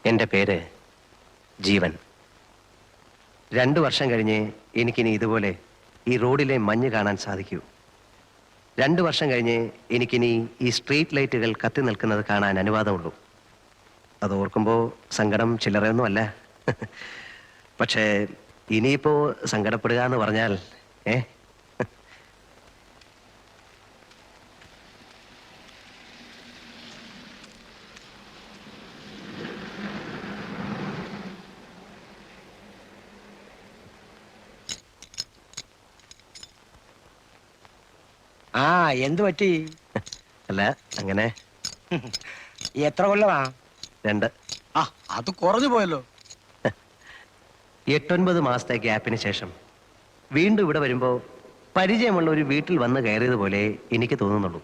എൻ്റെ പേര് ജീവൻ. 2 വർഷം കഴിഞ്ഞ് എനിക്കിനി ഇതുപോലെ ഈ റോഡിലെ മഞ്ഞ് കാണാൻ സാധിക്കൂ. 2 വർഷം കഴിഞ്ഞ് എനിക്കിനി ഈ സ്ട്രീറ്റ് ലൈറ്റുകൾ കത്തി നിൽക്കുന്നത് കാണാൻ അനുവാദമുള്ളൂ. അത് ഓർക്കുമ്പോൾ സങ്കടം ചില്ലറയൊന്നുമല്ല. പക്ഷേ ഇനിയിപ്പോൾ സങ്കടപ്പെടുക എന്ന് പറഞ്ഞാൽ ആ എന്തു പറ്റി? അല്ല അങ്ങനെ. എത്ര കൊല്ലമാ? 2. ആ അത് കുറഞ്ഞു പോയല്ലോ. 8-9 മാസത്തെ ഗ്യാപ്പിന് ശേഷം വീണ്ടും ഇവിടെ വരുമ്പോൾ പരിചയമുള്ള ഒരു വീട്ടിൽ വന്ന് കയറിയതുപോലെ എനിക്ക് തോന്നുന്നുള്ളൂ.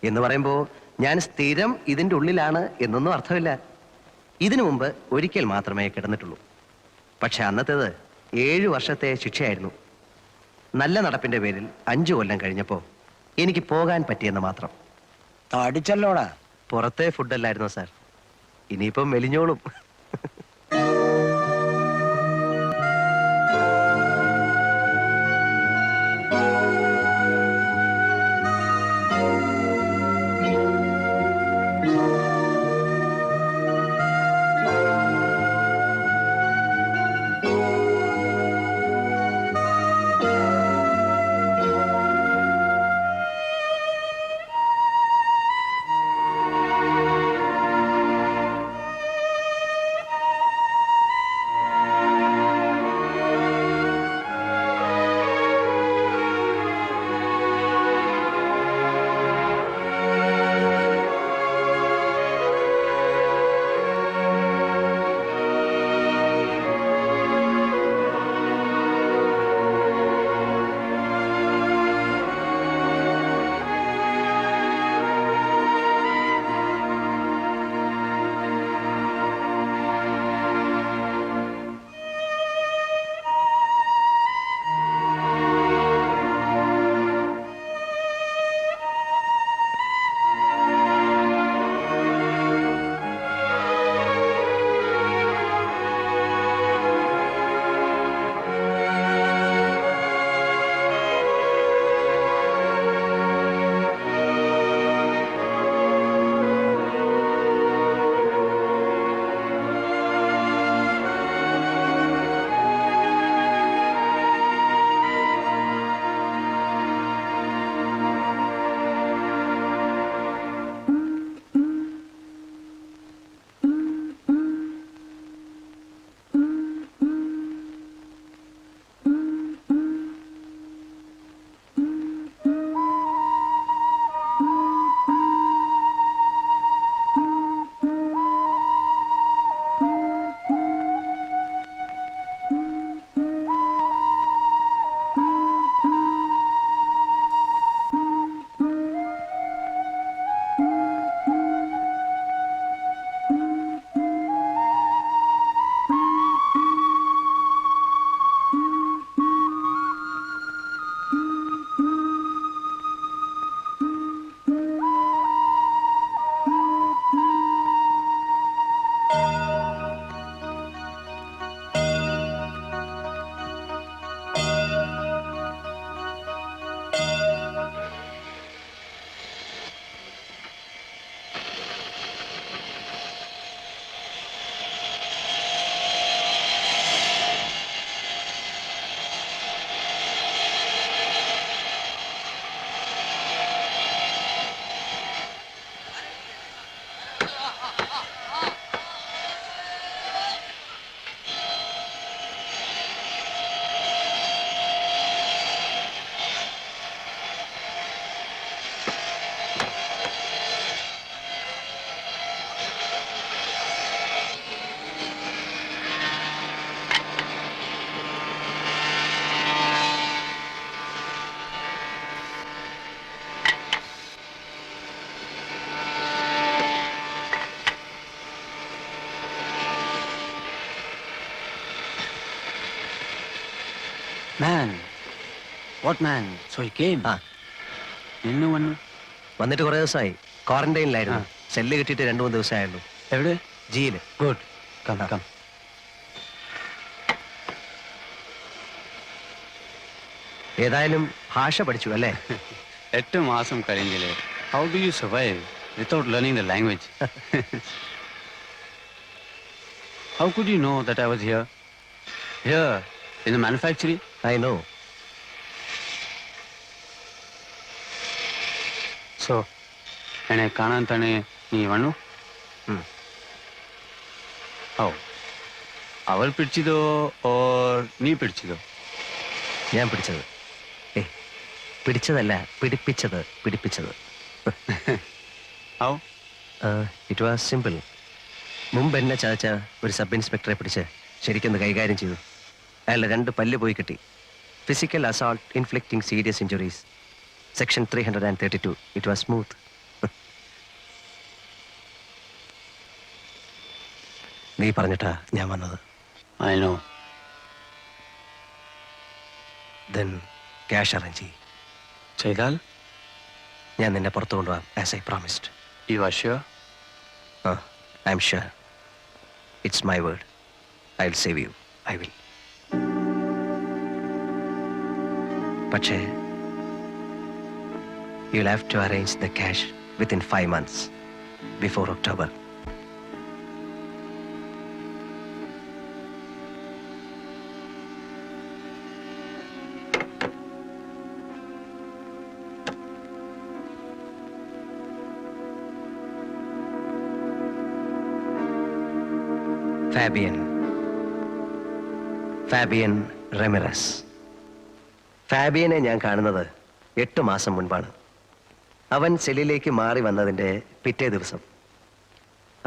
എന്ന് പറയുമ്പോൾ ഞാൻ സ്ഥിരം ഇതിൻ്റെ ഉള്ളിലാണ് എന്നൊന്നും അർത്ഥമില്ല. ഇതിനു മുമ്പ് ഒരിക്കൽ മാത്രമേ കിടന്നിട്ടുള്ളൂ. പക്ഷെ അന്നത്തേത് 7 വർഷത്തെ ശിക്ഷയായിരുന്നു. നല്ല നടപ്പിന്റെ പേരിൽ 5 കൊല്ലം കഴിഞ്ഞപ്പോൾ എനിക്ക് പോകാൻ പറ്റിയെന്ന് മാത്രം. അടിച്ചല്ലോടാ. പുറത്തെ ഫുഡല്ലായിരുന്നു സാർ. ഇനിയിപ്പം മെലിഞ്ഞോളും. Man, what man? So he came. ഇന്ന് വന്നു. വന്നിട്ട് കുറേ ദിവസമായി. ക്വാറന്റൈനിലായിരുന്നു. സെല്ല് കിട്ടിയിട്ട് 2-3 ദിവസമായുള്ളൂ. എവിടെ? ജിയില്. ഗുഡ്. Come, come. ഏതായാലും ഭാഷ പഠിച്ചു അല്ലേ? 8 മാസം കഴിഞ്ഞില്ലേ. How do you survive without learning the language? How could you know that I was here? Here, in the manufacturing? I know. So, എന്നെ കാണാൻ തന്നെ നീ വന്നു? How? അവൾ പിടിച്ചതോ or നീ പിടിച്ചതോ? ഞാൻ പിടിച്ചത്. പിടിച്ചതല്ല, പിടിപ്പിച്ചത്. How? It was simple. മുമ്പ് എന്നെ ചതച്ച ഒരു സബ് ഇൻസ്പെക്ടറെ പിടിച്ച് ശരിക്കൊന്ന് കൈകാര്യം ചെയ്തു. അയാളുടെ 2 പല്ല് പോയി കിട്ടി. Physical assault inflicting serious injuries, section 332. It was smooth. നീ പറഞ്ഞിട്ടാ ഞാൻ വന്നത്. I know. Then cash arrange ചെയ്യും. ചെയ്താൽ? ഞാൻ നിന്നെ പുറത്തു കൊണ്ടുപോകാം, as I promised. You are sure? I'm sure. It's my word. I will save you. I will. പക്ഷേ you will have to arrange the cash within 5 months before October. Fabian Ramirez. ഫാബിയനെ ഞാൻ കാണുന്നത് 8 മാസം മുൻപാണ്. അവൻ സെല്ലിലേക്ക് മാറി വന്നതിൻ്റെ പിറ്റേ ദിവസം.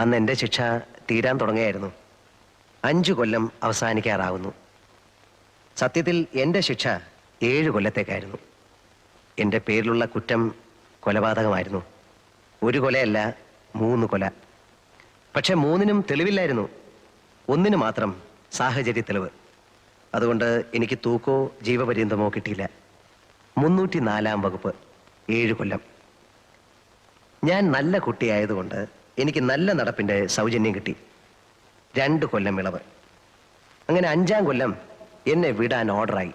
അന്ന് എൻ്റെ ശിക്ഷ തീരാൻ തുടങ്ങിയായിരുന്നു. 5 കൊല്ലം അവസാനിക്കാറാവുന്നു. സത്യത്തിൽ എൻ്റെ ശിക്ഷ 7 കൊല്ലത്തേക്കായിരുന്നു. എൻ്റെ പേരിലുള്ള കുറ്റം കൊലപാതകമായിരുന്നു. 1 കൊലയല്ല, 3 കൊല. പക്ഷെ 3നും തെളിവില്ലായിരുന്നു. 1 മാത്രം സാഹചര്യ തെളിവ്. അതുകൊണ്ട് എനിക്ക് തൂക്കോ ജീവപര്യന്തമോ കിട്ടിയില്ല. 304-ാം വകുപ്പ്, 7 കൊല്ലം. ഞാൻ നല്ല കുട്ടിയായതുകൊണ്ട് എനിക്ക് നല്ല നടപ്പിൻ്റെ സൗജന്യം കിട്ടി. 2 കൊല്ലം ഇളവ്. അങ്ങനെ 5-ാം കൊല്ലം എന്നെ വിടാൻ ഓർഡറായി.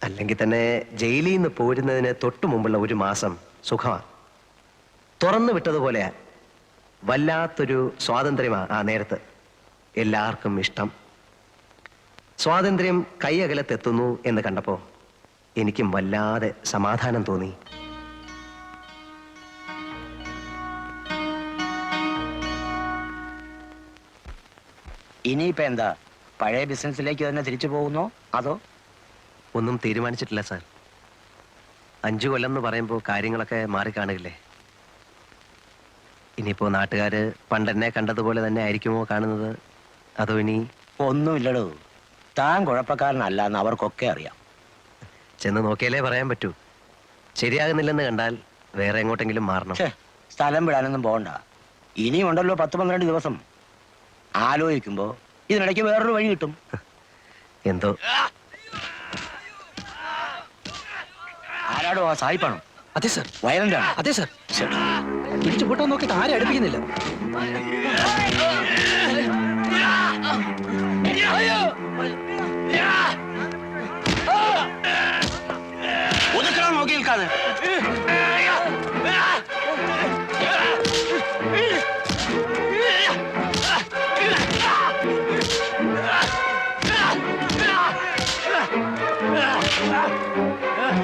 അല്ലെങ്കിൽ തന്നെ ജയിലിൽ നിന്ന് പോരുന്നതിന് തൊട്ടു മുമ്പുള്ള 1 മാസം സുഖമാണ്. തുറന്നു വിട്ടതുപോലെയാ. വല്ലാത്തൊരു സ്വാതന്ത്ര്യമാ ആ നേരത്ത്. എല്ലാവർക്കും ഇഷ്ടം. സ്വാതന്ത്ര്യം കൈയകലത്തെത്തുന്നു എന്ന് കണ്ടപ്പോ എനിക്കും വല്ലാതെ സമാധാനം തോന്നി. ഇനിയിപ്പോ എന്താ, പഴയ ബിസിനസ്സിലേക്ക് തന്നെ തിരിച്ചു പോകുന്നോ അതോ? ഒന്നും തീരുമാനിച്ചിട്ടില്ല സാർ. 5 കൊല്ലം എന്ന് പറയുമ്പോൾ കാര്യങ്ങളൊക്കെ മാറിക്കാണുകയില്ലേ. ഇനിയിപ്പോ നാട്ടുകാര് പണ്ടെന്നെ കണ്ടതുപോലെ തന്നെ ആയിരിക്കുമോ കാണുന്നത്, അതോ ഇനി? ഒന്നുമില്ലടോ, താൻ കുഴപ്പക്കാരനല്ല എന്ന് അവർക്കൊക്കെ അറിയാം. ചെന്ന് നോക്കിയാലേ പറയാൻ പറ്റൂ. ശരിയാകുന്നില്ലെന്ന് കണ്ടാൽ വേറെ എങ്ങോട്ടെങ്കിലും മാറണം. സ്ഥലം വിടാനൊന്നും പോകണ്ട. ഇനിയും ഉണ്ടല്ലോ 10-12 ദിവസം. ആലോചിക്കുമ്പോ ഇതിനിടയ്ക്ക് വേറൊരു വഴി കിട്ടും. എന്തോ. ആരാടോ? ആ സായിപ്പാണോ? അതെ സർ. വയലന്റ് ആണ്? അതെ സർ. പിടിച്ചു കൂട്ടാൻ നോക്കിയിട്ട് ആരെ അടുപ്പിക്കുന്നില്ല. ഒതുക്കണം, നോക്കി നിൽക്കാതെ.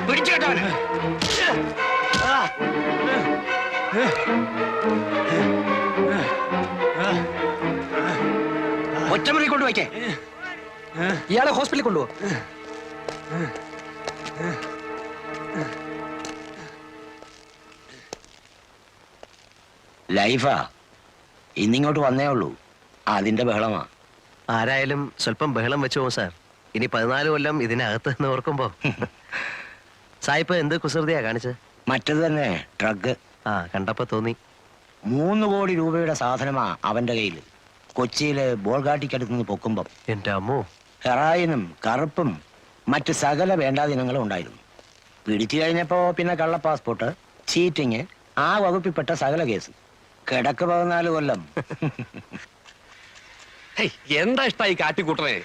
പിടിച്ചു കേട്ടവന്. ഒറ്റമുറി കൊണ്ട് വയ്ക്കേ. ഇയാളെ ഹോസ്പിറ്റലിൽ കൊണ്ടുപോ. ലൈഫാ ഇന്നിങ്ങോട്ട് വന്നേ ഉള്ളൂ, അതിന്റെ ബഹളമാ. ആരായാലും സ്വല്പം ബഹളം വെച്ചു പോകും സാർ. ഇനി 14 കൊല്ലം ഇതിനകത്ത് എന്ന് ഓർക്കുമ്പോ. സായിപ്പ് എന്ത് കുസൃതിയാ കാണിച്ചത്? മറ്റത് തന്നെ, ഡ്രഗ്. കണ്ടപ്പോ തോന്നി. 3 കോടി രൂപയുടെ സാധനമാ അവന്റെ കയ്യിൽ. കൊച്ചിയിലെ ബോൾഗാട്ടിക്കടുത്തുനിന്ന് പൊക്കുമ്പം എന്റെ അമ്മോ. ഹെറായിനും കറുപ്പും മറ്റ് സകല വേണ്ടാദിനങ്ങളും ഉണ്ടായിരുന്നു. പിടിച്ചു കഴിഞ്ഞപ്പോ പിന്നെ കള്ള പാസ്പോർട്ട്, ചീറ്റിങ്, ആ വകുപ്പിൽപ്പെട്ട സകല കേസ്. കിടക്ക് 14 കൊല്ലം. എന്താ ഇഷ്ടായി കാട്ടിക്കൂട്ടണേ?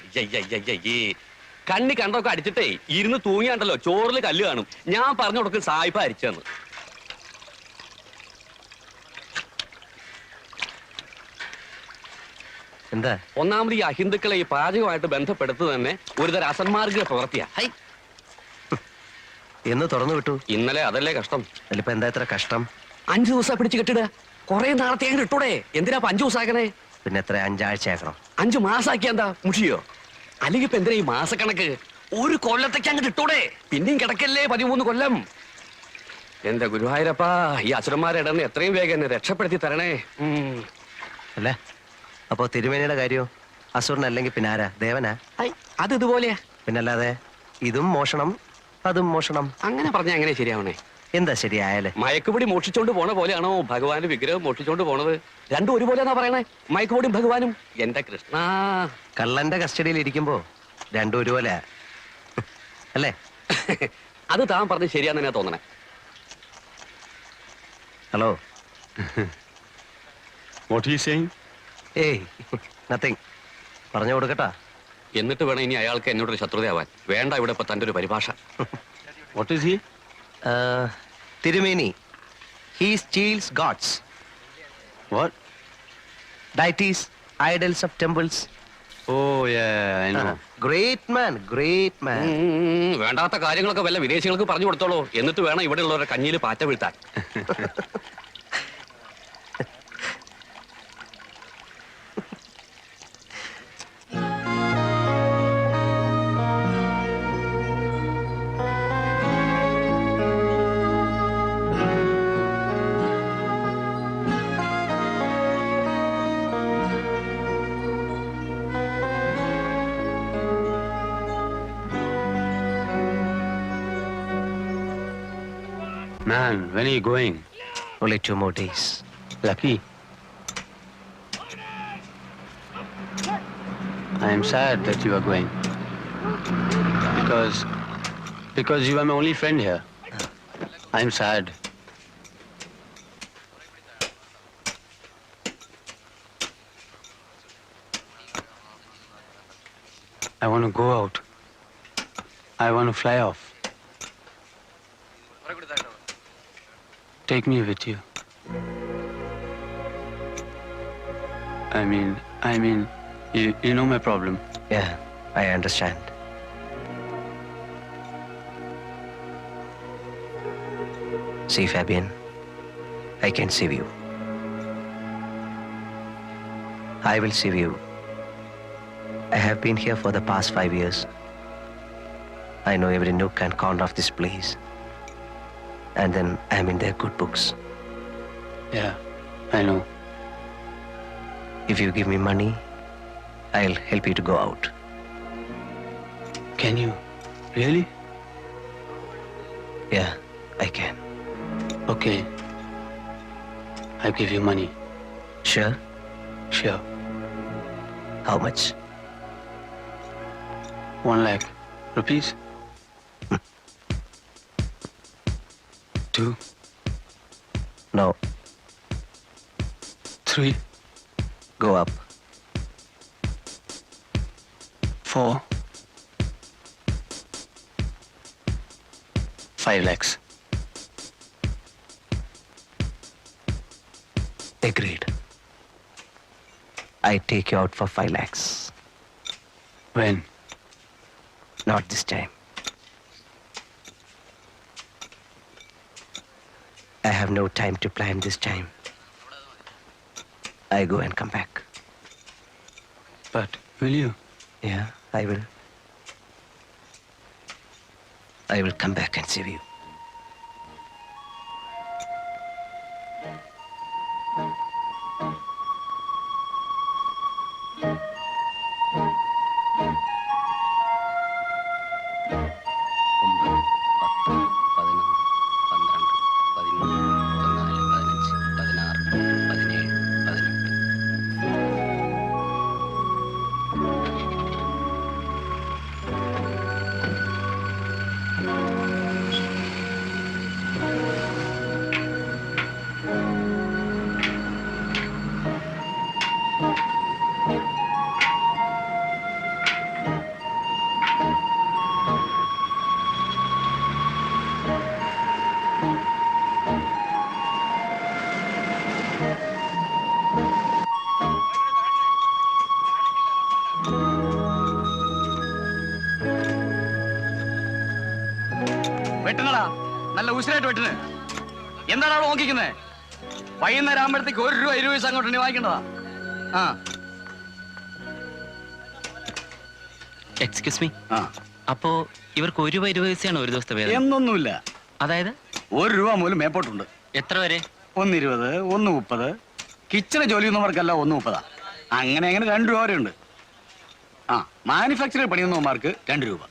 കണ്ണി കണ്ടൊക്കെ അടിച്ചിട്ടേ ഇരുന്ന് തൂങ്ങിയാണ്ടല്ലോ ചോറിൽ കല്ല് കാണും. ഞാൻ പറഞ്ഞു കൊടുക്കും സായിപ്പ അരിച്ചെന്ന്. എന്താ? ഒന്നാമത് ഈ അഹിന്ദുക്കളെ ഈ പാചകമായിട്ട് ബന്ധപ്പെടുത്തുന്നത് തന്നെ ഒരുതരം അസന്മാർഗ പ്രവൃത്തിയാ. എന്ന് തുറന്നു വിട്ടു. ഇന്നലെ അതല്ലേ കഷ്ടം. അതിലിപ്പോ എന്താ ഇത്ര കഷ്ടം? 5 ദിവസം പിടിച്ച് കെട്ടിടുക. കുറെ നാളത്തെ അങ്ങ് ഇട്ടൂടെ? എന്തിനാ 5 ദിവസം ആക്കണേ? പിന്നെ എത്ര 5 ആഴ്ച ആക്കണം? 5 മാസാക്കിയ എന്താ മുഷിയോ? അല്ലെങ്കിൽ ഇപ്പൊ എന്തിനാ ഈ മാസക്കണക്ക്? ഒരു കൊല്ലത്തേക്ക് അങ്ങോട്ട് ഇട്ടൂടെ? പിന്നെയും കിടക്കല്ലേ 13 കൊല്ലം. എന്റെ ഗുരുവായൂരപ്പാ, ഈ അസുരന്മാരെ ഇടന്ന് എത്രയും വേഗം എന്നെ രക്ഷപ്പെടുത്തി തരണേ. അല്ലേ? അപ്പോ തിരുമേനിയുടെ കാര്യോ? അസുരനല്ലെങ്കിൽ പിന്നെ ആരാ? ദേവനാ? അത് ഇതുപോലെയാ. പിന്നല്ലാതെ ഇതും മോഷണം അതും മോഷണം. അങ്ങനെ പറഞ്ഞാ എങ്ങനെ ശരിയാവണേ? എന്താ ശരിയായാലേ? മയക്കുപിടി മോഷിച്ചോണ്ട് പോണ പോലെയാണോ ഭഗവാന്റെ വിഗ്രഹം മോഷിച്ചോണ്ട് പോണത്? രണ്ടും ഒരുപോലെയാണോ പറയണേ? മയക്കുപിടിയും ഭഗവാനും. എന്റെ കൃഷ്ണ, കള്ളന്റെ കസ്റ്റഡിയിൽ ഇരിക്കുമ്പോ രണ്ടും ഒരുപോലെ അല്ലേ? അത് താൻ പറഞ്ഞ് ശരിയാന്ന് തന്നെ തോന്നണേ. Hello. What are you saying? ഏയ് നത്തിങ്. പറഞ്ഞു കൊടുക്കട്ടാ. എന്നിട്ട് വേണം ഇനി അയാൾക്ക് എന്നോടൊരു ശത്രുതയാവാൻ. വേണ്ട ഇവിടെ ഇപ്പൊ തന്റെ ഒരു പരിഭാഷ. What is he? തിരുമേനി, he steals gods. What? Deities, idols of temples. Oh, yeah, I know. Great man, great man. വേണ്ടാത്ത കാര്യങ്ങളൊക്കെ വല്ല വിദേശികൾക്ക് പറഞ്ഞു കൊടുത്തോളൂ. എന്നിട്ട് വേണം ഇവിടെ ഉള്ളവരുടെ കഞ്ഞിയിൽ പാറ്റ വീഴ്ത്താൻ. Man, when are you going? Only 2 more days. Lucky. I am sad that you are going. Because you are my only friend here. I am sad. I want to go out. I want to fly off. Take me with you. I mean, you know my problem. Yeah, I understand. See, Fabian, I can save you. I will save you. I have been here for the past 5 years. I know every nook and corner of this place. And then I'm in their good books. Yeah, I know. If you give me money, I'll help you to go out. Can you? Really? Yeah, I can. Okay. I'll give you money. Sure? Sure. How much? 1 lakh rupees. 2, No, 3, go up. 4, 5 lakhs. Agreed. I take you out for 5 lakhs. When? Not this time. I have no time to plan this time. I go and come back. But will you? Yeah, I will. I will come back and save you. വെട്ടുന്നടാ, നല്ല ഉശിരായിട്ട് വെട്ടിന്. എന്താണ് അവിടെ നോക്കിക്കുന്നേ? വൈകുന്നേരം ആകുമ്പോഴത്തേക്ക് 1 രൂപ 20 പൈസ അങ്ങോട്ട് വാങ്ങിക്കേണ്ടതാ. ആ excuse me, ആ അപ്പോ ഇവർക്ക് 1 രൂപ 20 പൈസയാണ് ഒരു ദിവസത്തെ വേതനം? എന്നൊന്നുമില്ല. അതായത് 1 രൂപ മൂലം മേപ്പോട്ടുണ്ട്. എത്ര വരെ? 1.20, 1.30. കിച്ചണ് ജോലി ചെയ്യുന്നവർക്കല്ല 1.30. അങ്ങനെ 2 രൂപ വരെ ഉണ്ട്. ആ മാനുഫാക്ചറിംഗ് പണിയുന്നവന്മാർക്ക് 2 രൂപ.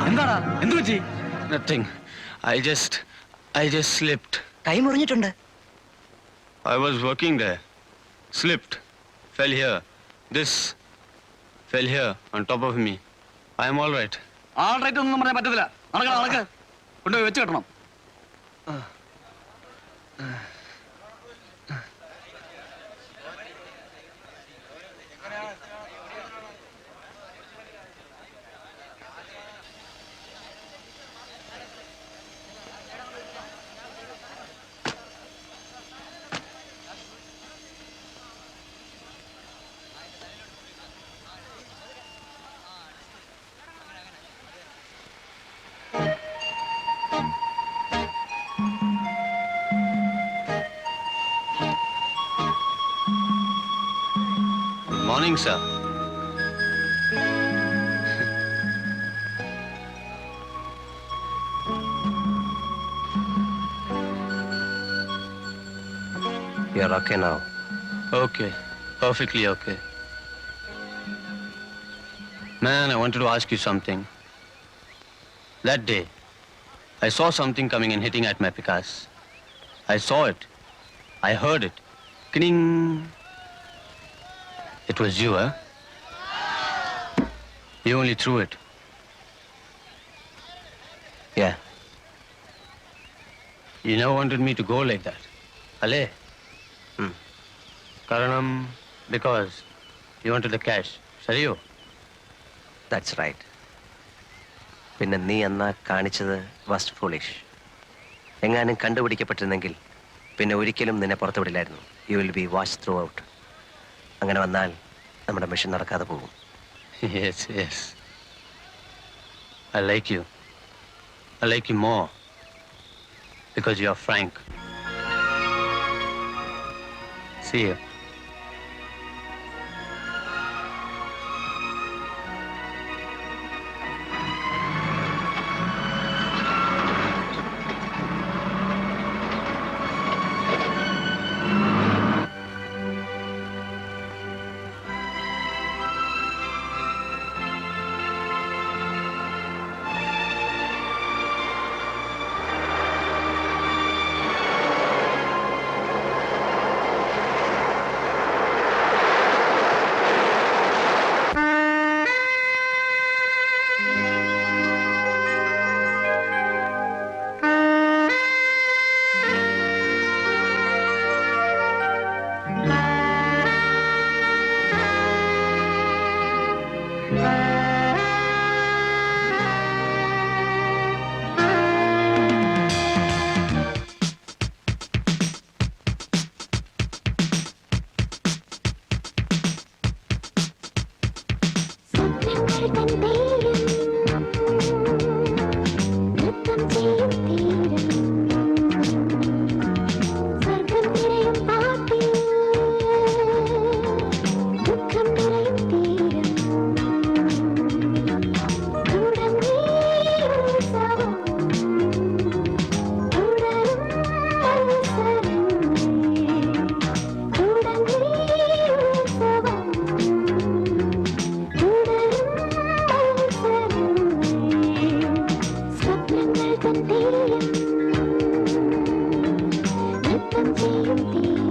എന്താടാ, എന്തു പറ്റി? Nothing. I just slipped. കൈ മുറിഞ്ഞിട്ടുണ്ട്. I was working there. Slipped. Fell here. This fell here on top of me. I am all right. All right ഒന്നും പറയാൻ പറ്റത്തില്ല. നടക്ക് കൊണ്ടുപോയി വെച്ച് കെട്ടണം. Morning, sir. You're okay now. Okay. Perfectly okay. Man, I wanted to ask you something. That day, I saw something coming and hitting at my Picasso. I saw it. I heard it. Kning. It was you, huh? You only threw it. Yeah. You never wanted me to go like that. Ale? Karanam, because you wanted the cash. Sariyo? That's right. പിന്നെ നീ എന്നാ കാണിച്ചത് was foolish. എങ്ങാനും കണ്ടുപിടിക്കപ്പെട്ടിരുന്നെങ്കിൽ പിന്നെ ഒരിക്കലും നിന്നെ പുറത്തു വിടില്ലായിരുന്നു. You will be watch throughout. അങ്ങനെ വന്നാൽ നമ്മുടെ മിഷൻ നടക്കാതെ പോകും. Yes, yes. I like you. I like you more. Because you are frank. See you. നൃത്തം ചെയ്യും തീരം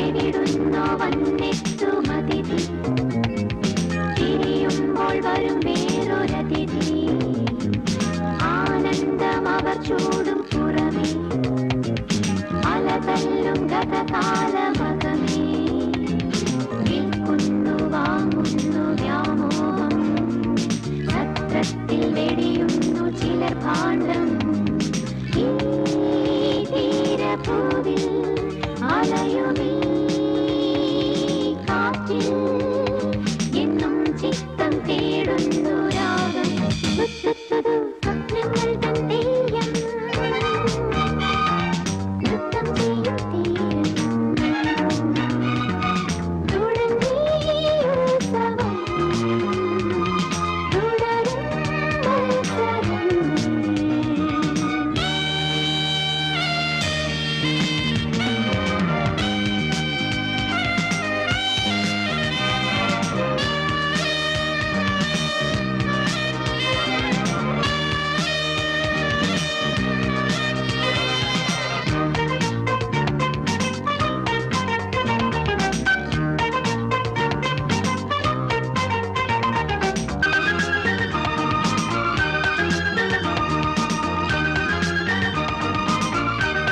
എവിടുന്നോ വന്നെത്തും അതിഥി തിരിയുമ്പോൾ വരും വേറൊരതിഥി ആനന്ദം അവർ ചൂടും പുറമേ അലതല്ലും ഗതകാലമകമേ വിൽക്കുന്നു വാങ്ങുന്നു വ്യാമോഹം സത്രത്തിൽ വെടിയുന്നു ചിലർ ഭാണ്ഡം ഈ തീരഭൂവിൽ അലയുമീ കാറ്റിൽ എന്നും ചിത്തം തേടുന്നു രാഗം സ്വപ്നങ്ങൾ തൻ തെയ്യം നൃത്തം ചെയ്യും തീരം തുടങ്ങി ഉത്സവം തുടരും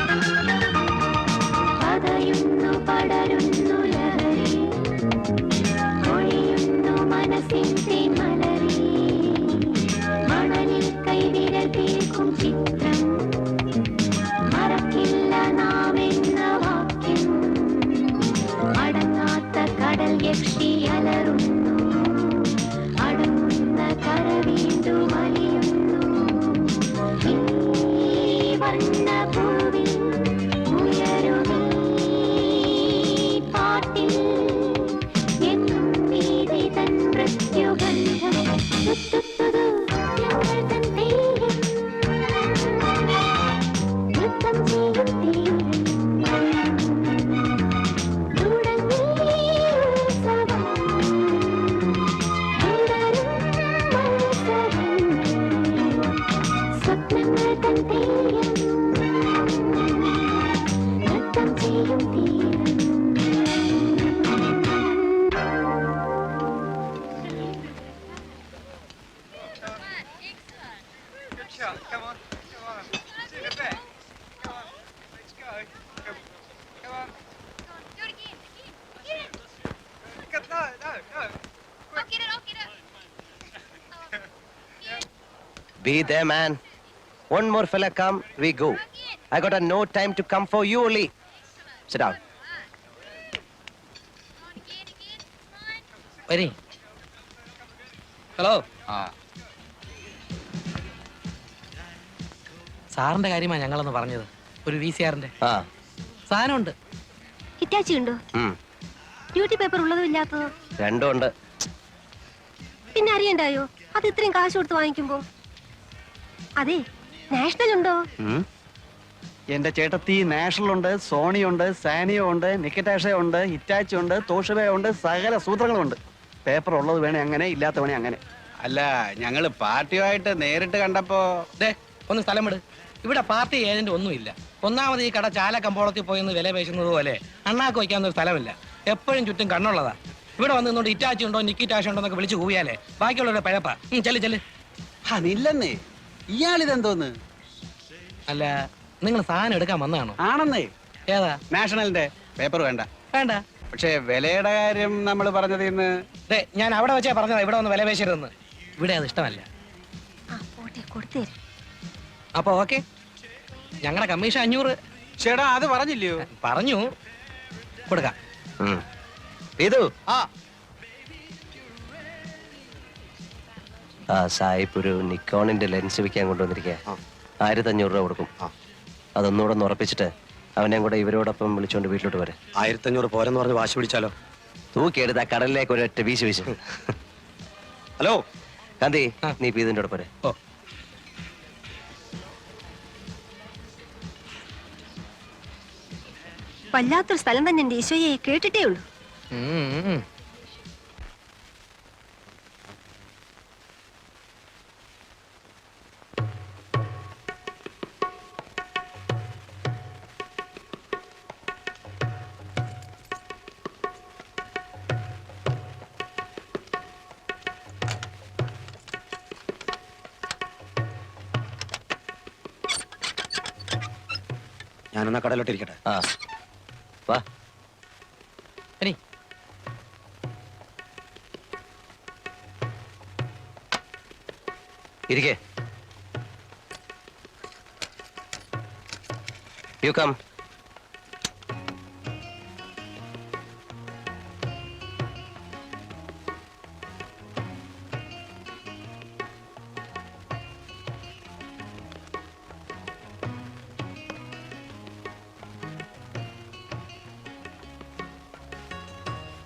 മത്സരം പതയുന്നു പടരുന്നു ലഹരി ഒഴിയുന്നു മനസ്സിൻ തേന്മലരി മണലിൽ കൈവിരൽ തീർക്കും ചിത്രം മറക്കില്ല നാം എന്ന വാക്യം അടങ്ങാത്ത കടൽ യക്ഷി അലറുന്നു അടങ്ങുന്ന കര വീണ്ടും അലിയുന്നു ഈ വർണ്ണഭൂവിൽ ഉയരുമീ പാട്ടിൽ എന്നും നീതി തൻ മൃത്യുഗന്ധം തുത്തുത്തുതു ഞങ്ങൾ തൻ തെയ്യം നൃത്തം ചെയ്യും തീരം തുടങ്ങി ഉത്സവം തുടരും മത്സരം സ്വപ്നങ്ങൾ തൻ തെയ്യം നൃത്തം ചെയ്യും തീരം Be there, man. One more fella come, we go. I got no time to come for you only. Sit down. വരി. ഹലോ സാറിന്റെ കാര്യമാണ് ഞങ്ങളൊന്ന് പറഞ്ഞത്. ഒരു VCRന്റെ ആ. സാധനമുണ്ട്. ഹിറ്റാച്ചി ഉണ്ടോ? ഡ്യൂട്ടി പേപ്പർ ഉള്ളതും ഇല്ലാത്തതോ? രണ്ടും ഉണ്ട്. പിന്നെ അറിയണ്ടായോ അത് ഇത്രയും കാശ് കൊടുത്ത് വാങ്ങിക്കുമ്പോ? അതെ, നാഷണൽ ഉണ്ടോ? എന്റെ ചേട്ടത്തി നാഷണൽ ഉണ്ട്, സോണി ഉണ്ട്, സാനിയോ ഉണ്ട്, നിക്കറ്റാഷ ഉണ്ട്, ഹിറ്റാച്ചി ഉണ്ട്, തോഷിബ ഉണ്ട്, സകല സൂത്രങ്ങളുണ്ട്. പേപ്പർ ഉള്ളത് വേണേ അങ്ങനെ, ഇല്ലാത്ത വേണേ അങ്ങനെ. അല്ല, ഞങ്ങള് പാർട്ടിയുമായിട്ട് നേരിട്ട് കണ്ടപ്പോ ഒന്ന് സ്ഥലം വിട്. ഇവിടെ പാർട്ടി ഏജന്റ് ഒന്നുമില്ല. ഒന്നാമത് ഈ കട ചാല കമ്പോളത്തിൽ പോയി വില പേശുന്നത് പോലെ അണ്ണാക്ക് വയ്ക്കാവുന്ന സ്ഥലമില്ല. എപ്പോഴും ചുറ്റും കണ്ണുള്ളതാ. ഇവിടെ വന്ന് നിന്നോണ്ട് ഇറ്റാച്ചി ഉണ്ടോ നിക്കിറ്റാഷ ഉണ്ടോ എന്നൊക്കെ വിളിച്ച് കൂവിയാലേ ബാക്കിയുള്ളവരുടെ പഴപ്പാ. ചെല്ല്. അതില്ലെന്നേ, ഇയാളിതെന്തോന്ന്? അല്ല, നിങ്ങൾ സാധനം എടുക്കാൻ വന്നതാണോ? ആണെന്നേ. ഏതാ? നാഷണലിന്റെ പേപ്പർ വേണ്ട. വേണ്ട. പക്ഷേ വിലയുടെ കാര്യം നമ്മൾ പറഞ്ഞത് ഇന്ന് ഞാൻ അവിടെ വെച്ചാ പറഞ്ഞതാ ഇവിടെ ഒന്ന് വില പേശരുതെന്ന്. ഇവിടെ അത് ഇഷ്ടമല്ല. അപ്പൊ ഓക്കെ, ഞങ്ങളുടെ കമ്മീഷൻ 500. ചേട്ടാ അത് പറഞ്ഞില്ലയോ? പറഞ്ഞു, കൊടുക്കാം. ഇതു ആ ആ സായിപ്പ് ഒരു നിക്കോണിന്റെ ലെൻസ് വിൽക്കാൻ കൊണ്ടുവന്നിരിക്കുക. 1500 രൂപ കൊടുക്കും. അതൊന്നുകൂടെ ഒന്ന് ഉറപ്പിച്ചിട്ട് അവനെ കൂടെ ഇവരോടൊപ്പം വിളിച്ചോണ്ട് വീട്ടിലോട്ട് വരെ. 1500 പോരെന്ന് പറഞ്ഞ് വാശി പിടിച്ചാലോ? തൂക്കിയെടുത്ത് ആ കടലിലേക്ക് ഒരൊറ്റ വീശി വീശു. ഹലോ കാന്തി, നീ ഇപ്പൊ ഇതിന്റെ കൂടെ പോരെ. ഓ വല്ലാത്തൊരു സ്ഥലം തന്നെ എന്റെ ഈശോയെ, കേട്ടിട്ടേ ഉള്ളൂ. ഞാനെന്നാ കടയിലോട്ട് ഇരിക്കട്ടെ. ആ വാ. ഇനി ഇരിക്കേ. You come.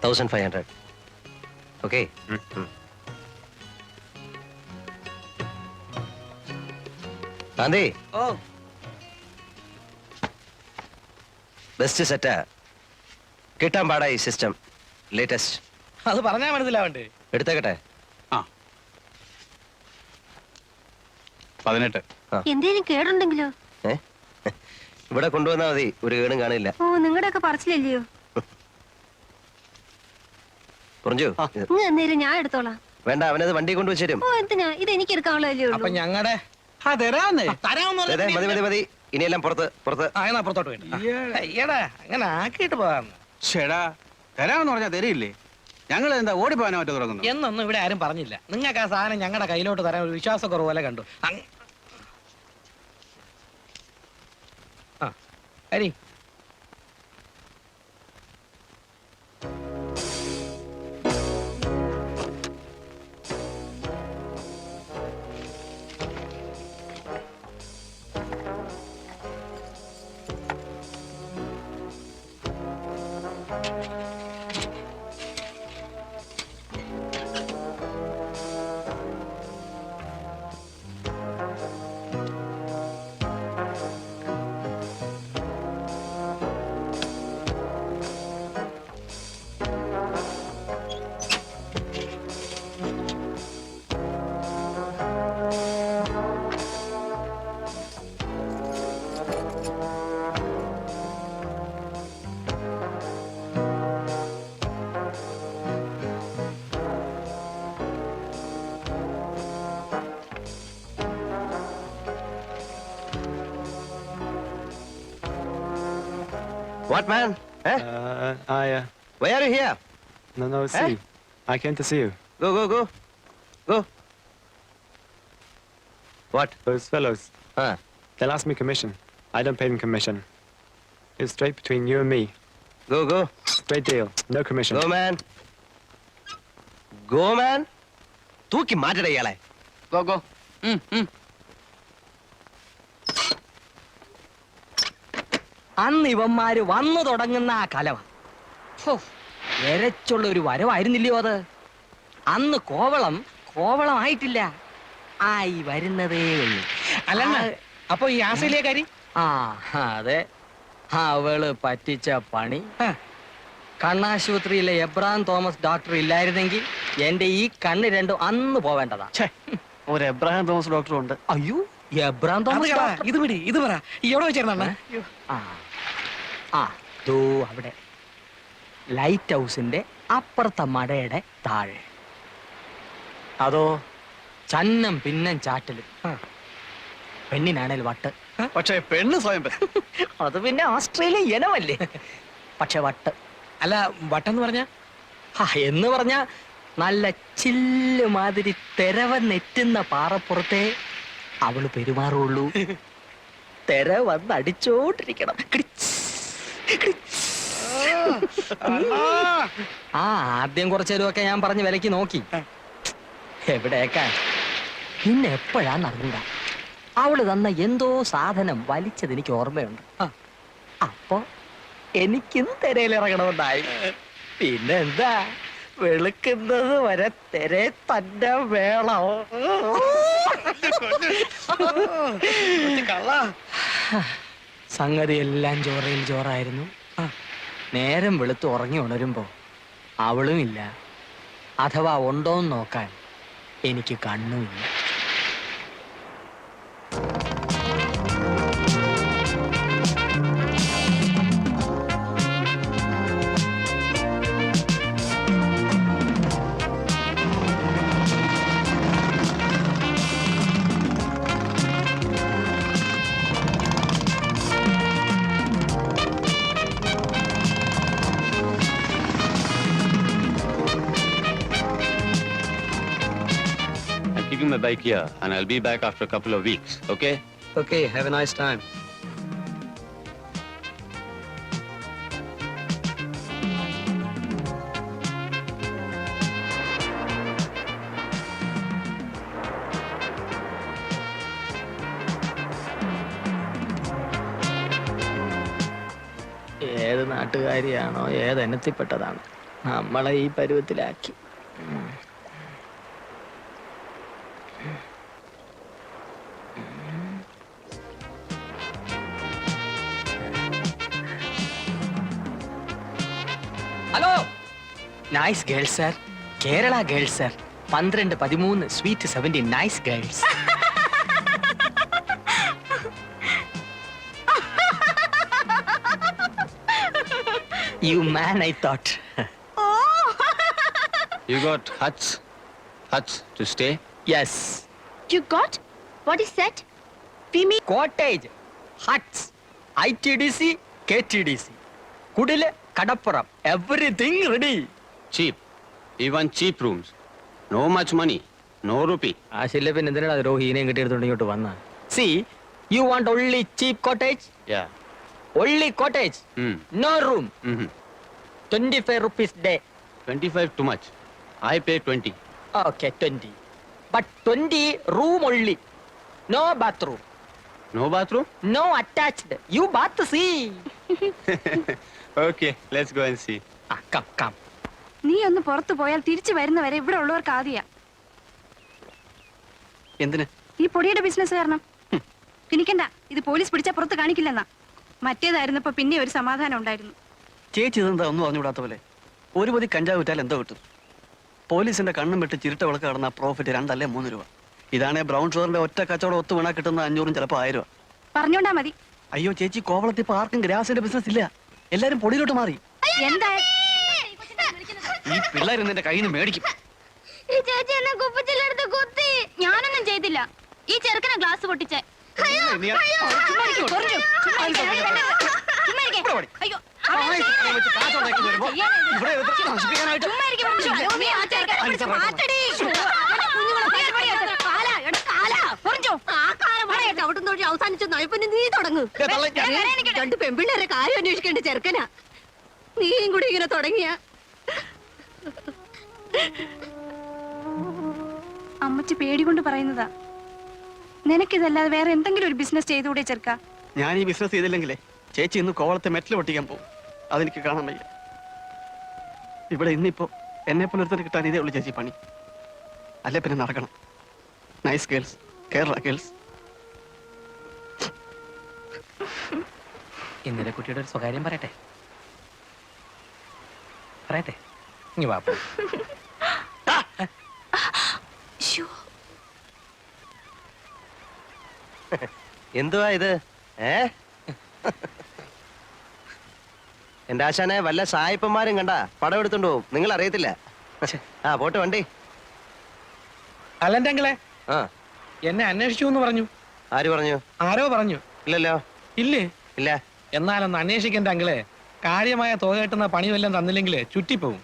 $1,500. Okay. Gandhi, oh best സെറ്റാ. കിട്ടാൻ പാടാ ഈ സിസ്റ്റം. ലേറ്റസ്റ്റ്. അത് പറഞ്ഞാ മനസ്സിലാവണ്ടേ. എടുത്തേക്കട്ടെ. 18. എന്തേലും കേടുണ്ടെങ്കിലോ? ഏ ഇവിടെ കൊണ്ടുവന്നാ മതി, ഒരു കേടും കാണില്ല. ഓ, നിങ്ങളുടെ ഒക്കെ പറച്ചില്ലല്ലയോ? പുറഞ്ഞു. ഇങ്ങ് എന്നേലും ഞാൻ എടുത്തോളാം. വേണ്ട, അവനത് വണ്ടി കൊണ്ടുവച്ചേരും. ഓ, എന്തിനാ? ഇത് എനിക്ക് എടുക്കാനുള്ളതല്ലേ അപ്പൊ ഉള്ളൂ. ഞങ്ങളുടെ തരാന്നേ. മതി മതി മതി. ഇനിയെല്ലാം പുറത്ത് പുറത്ത്. എന്നാ പുറത്തോട്ട് വേണ്ട. അയ്യടാ, അങ്ങനെ ആക്കിയിട്ട് പോകാന്ന്. ചേടാ, തരാമെന്ന് പറഞ്ഞാൽ തരില്ലേ? ഞങ്ങൾ എന്താ ഓടിപ്പോകാനോ മറ്റോ തുടങ്ങുന്നു? എന്നൊന്നും ഇവിടെ ആരും പറഞ്ഞില്ല. നിങ്ങൾക്ക് ആ സാധനം ഞങ്ങളുടെ കയ്യിലോട്ട് തരാൻ ഒരു വിശ്വാസക്കുറവ് പോലെ കണ്ടു. Hari, What man? Eh? Why are you here? No, see. I came to see you. Go. Go. What? Those fellows, Huh? they'll ask me commission. I don't pay them commission. It's straight between you and me. Go. Straight deal. No commission. Go man. Go man. തൂക്കി മാറ്റട ഇയാളെ. Go. അന്ന് ഇവന്മാര് വന്നു തുടങ്ങുന്ന ആ കലവ എരച്ചുള്ള ഒരു വരവായിരുന്നില്ലയോ അത്? അന്ന് കോവളമായിട്ടില്ല, ആയി വരുന്നതേ ഉള്ളൂ. അല്ലെന്ന അപ്പൊ ഈ ആസയിലേക്കാരി ആ അതെ, അവള് പറ്റിച്ച പണി. കണ്ണാശുപത്രിയിലെ എബ്രാം തോമസ് ഡോക്ടർ ഇല്ലായിരുന്നെങ്കിൽ എന്റെ ഈ കണ്ണ് രണ്ടും അന്ന് പോവേണ്ടതാ. ഒരു എബ്രഹാം തോമസ് ഡോക്ടറും ഉണ്ട്. അയ്യോ, എബ്രാം തോമസ് ഡോക്ടർ. ഇത് പിടി, ഇത് പറ. ഈ എവിടെ വെച്ചിരുന്ന? ദോ അവിടെ ലൈറ്റ് ഹൗസിന്റെ അപ്പുറത്തെ മടയുടെ താഴെ. അതോ ചന്നം പിന്നം ചാറ്റലും. പെണ്ണിനാണേൽ വട്ട്. പക്ഷേ പെണ്ണ് സ്വയം അത് പിന്നെ ഓസ്ട്രേലിയ ഇനമല്ലേ. പക്ഷെ വട്ട്. അല്ല, വട്ടെന്ന് പറഞ്ഞ എന്ന് പറഞ്ഞ നല്ല ചില്ല് മാതിരി തെരവന്നെറ്റുന്ന പാറപ്പുറത്തെ അവള് പെരുമാറുള്ളൂ. തെര വന്ന് അടിച്ചോണ്ടിരിക്കണം. ആദ്യം കുറച്ചേരുമൊക്കെ ഞാൻ പറഞ്ഞ് വിലക്ക് നോക്കി. എവിടേക്കാ പിന്നെ എപ്പോഴാന്ന് അറിഞ്ഞൂടാ അവള് തന്ന എന്തോ സാധനം വലിച്ചത് എനിക്ക് ഓർമ്മയുണ്ട്. അപ്പൊ എനിക്കും തിരയിലിറങ്ങണമെന്നായി. പിന്നെന്താ, വെളുക്കുന്നത് വരെ തെരെ തന്നെ വേണം. സംഗതി എല്ലാം ചോറയിൽ ചോറായിരുന്നു. നേരം വെളുത്ത് ഉറങ്ങി ഉണരുമ്പോ അവളും ഇല്ല, അഥവാ ഉണ്ടോന്ന് നോക്കാൻ എനിക്ക് കണ്ണുമില്ല. I'm keeping my bike here and I'll be back after a couple of weeks, okay? Okay, have a nice time. ഏത് നാട്ടുകാരിയാണോ ഏത് ഇനത്തിൽപ്പെട്ടതാണ് നമ്മളെ ഈ പരുവത്തിലാക്കി. Hello, nice girls sir, Kerala girls sir, 12, 13, sweet 17, nice girls. You man, I thought. You got huts to stay? Yes. You got? What is that? We mean Cottage, huts, ITDC, KTDC. Kudile, Kadappuram, everything ready. Cheap. Even cheap rooms. No much money. No rupee. ആശില്ല പിന്നെ എന്തിനാണ് രോഹിനെയും കിട്ടിയെടുത്തോണ്ട് ഇങ്ങോട്ട് വന്ന? See, you want only cheap cottage? Yeah. Only cottage, no room. 25 rupees day. 25 too much. I pay 20. Okay, 20. But 20 room only. No bathroom. No bathroom? No attached. You bath, see. Okay, let's go and see. Come. നീ ഒന്ന് പുറത്തു പോയാൽ തിരിച്ചു വരുന്നവരെ ഇവിടെ ഉള്ളവർക്ക് ആദ്യ എന്തിന്? ഈ പൊടിയുടെ ബിസിനസ് കാരണം. കിണിക്കണ്ട, ഇത് പോലീസ് പിടിച്ചാൽ പുറത്ത് കാണിക്കില്ലെന്നാ. മറ്റേതായിരുന്നപ്പോ പിന്നെ ഒരു സമാധാനം ഉണ്ടായിരുന്നു. ചേച്ചി ഇതെന്താ ഒന്നും അറിഞ്ഞുകൂടാത്ത പോലെ? ഒരു പൊതി കഞ്ചാവ് വിറ്റാൽ എന്തോ കിട്ടും? പോലീസിന്റെ കണ്ണും വിട്ട് ചിരുട്ട വിളക്ക് കടന്ന പ്രോഫിറ്റ് 2 അല്ലേ 3 രൂപ. ഇതാണേ ബ്രൗൺ ഷുഗറിന്റെ ഒറ്റ കച്ചവടം ഒത്തു വീണാ കിട്ടുന്ന 500 ചിലപ്പോൾ 1000 രൂപ. പറഞ്ഞോണ്ടാ മതി. അയ്യോ ചേച്ചി, കോവളത്തിൽ ഇപ്പൊ ആർക്കും ഗ്രാസിന്റെ ബിസിനസ് ഇല്ല. എല്ലാരും പൊടിയിലോട്ട് മാറി. എന്താ ഈ പിള്ളേർ നിന്റെ കയ്യിൽ നിന്ന് മേടിക്കും. ഈ ചേച്ചി എന്നെ കുപ്പിച്ചില്ലെടുത്ത് കുത്തി. ഞാനൊന്നും ചെയ്തില്ല. ഈ ചെറുക്കനെ ഗ്ലാസ് പൊട്ടിച്ചേ. അവസാനിച്ചു നഴിപ്പിന് നീ തുടങ്ങും. 2 പെൺപിള്ളേരെ കാര്യം അന്വേഷിക്കേണ്ട ചെറുക്കനാ. നീയും കൂടി ഇങ്ങനെ തുടങ്ങിയ. അമ്മച്ചി പേടികൊണ്ട് പറയുന്നതാ. നിനക്കിതല്ലാതെ വേറെ എന്തെങ്കിലും ഒരു ബിസിനസ് ചെയ്തുകൂടെ ചെറുക്ക? ഞാൻ ഈ ബിസിനസ് ചെയ്തില്ലെങ്കിലേ ചേച്ചി ഇന്ന് കോവളത്തെ മെറ്റൽ പൊട്ടിക്കാൻ പോകും. അതെനിക്ക് കാണാൻ വയ്യ. ഇവിടെ ഇന്നിപ്പോ എന്നെ പുലർത്തൽ കിട്ടാൻ ഇതേ ഉള്ളു ചേച്ചി പണി. അല്ലെ പിന്നെ നടക്കണം. Nice girls, Kerala girls. ഇന്നലെ കുട്ടിയുടെ ഒരു സ്വകാര്യം പറയട്ടെ. ഇനി വാ. എന്തുവാ ഇത്? എന്റെ ആശാനെ വല്ല സായിപ്പന്മാരും കണ്ട പടം എടുത്തോണ്ട് പോവും. നിങ്ങൾ അറിയത്തില്ല. പോട്ടെ വണ്ടി. അല്ലെങ്കിലേ ആ, എന്നെ അന്വേഷിച്ചു എന്ന് പറഞ്ഞു. ആര് പറഞ്ഞു? ആരോ പറഞ്ഞു. ഇല്ലല്ലോ. ഇല്ലേ? ഇല്ല. എന്നാലൊന്ന് അന്വേഷിക്കണ്ട അങ്കിളെ. കാര്യമായ തുക കിട്ടുന്ന പണി വല്ലതും തന്നില്ലെങ്കിലേ ചുറ്റിപ്പോവും.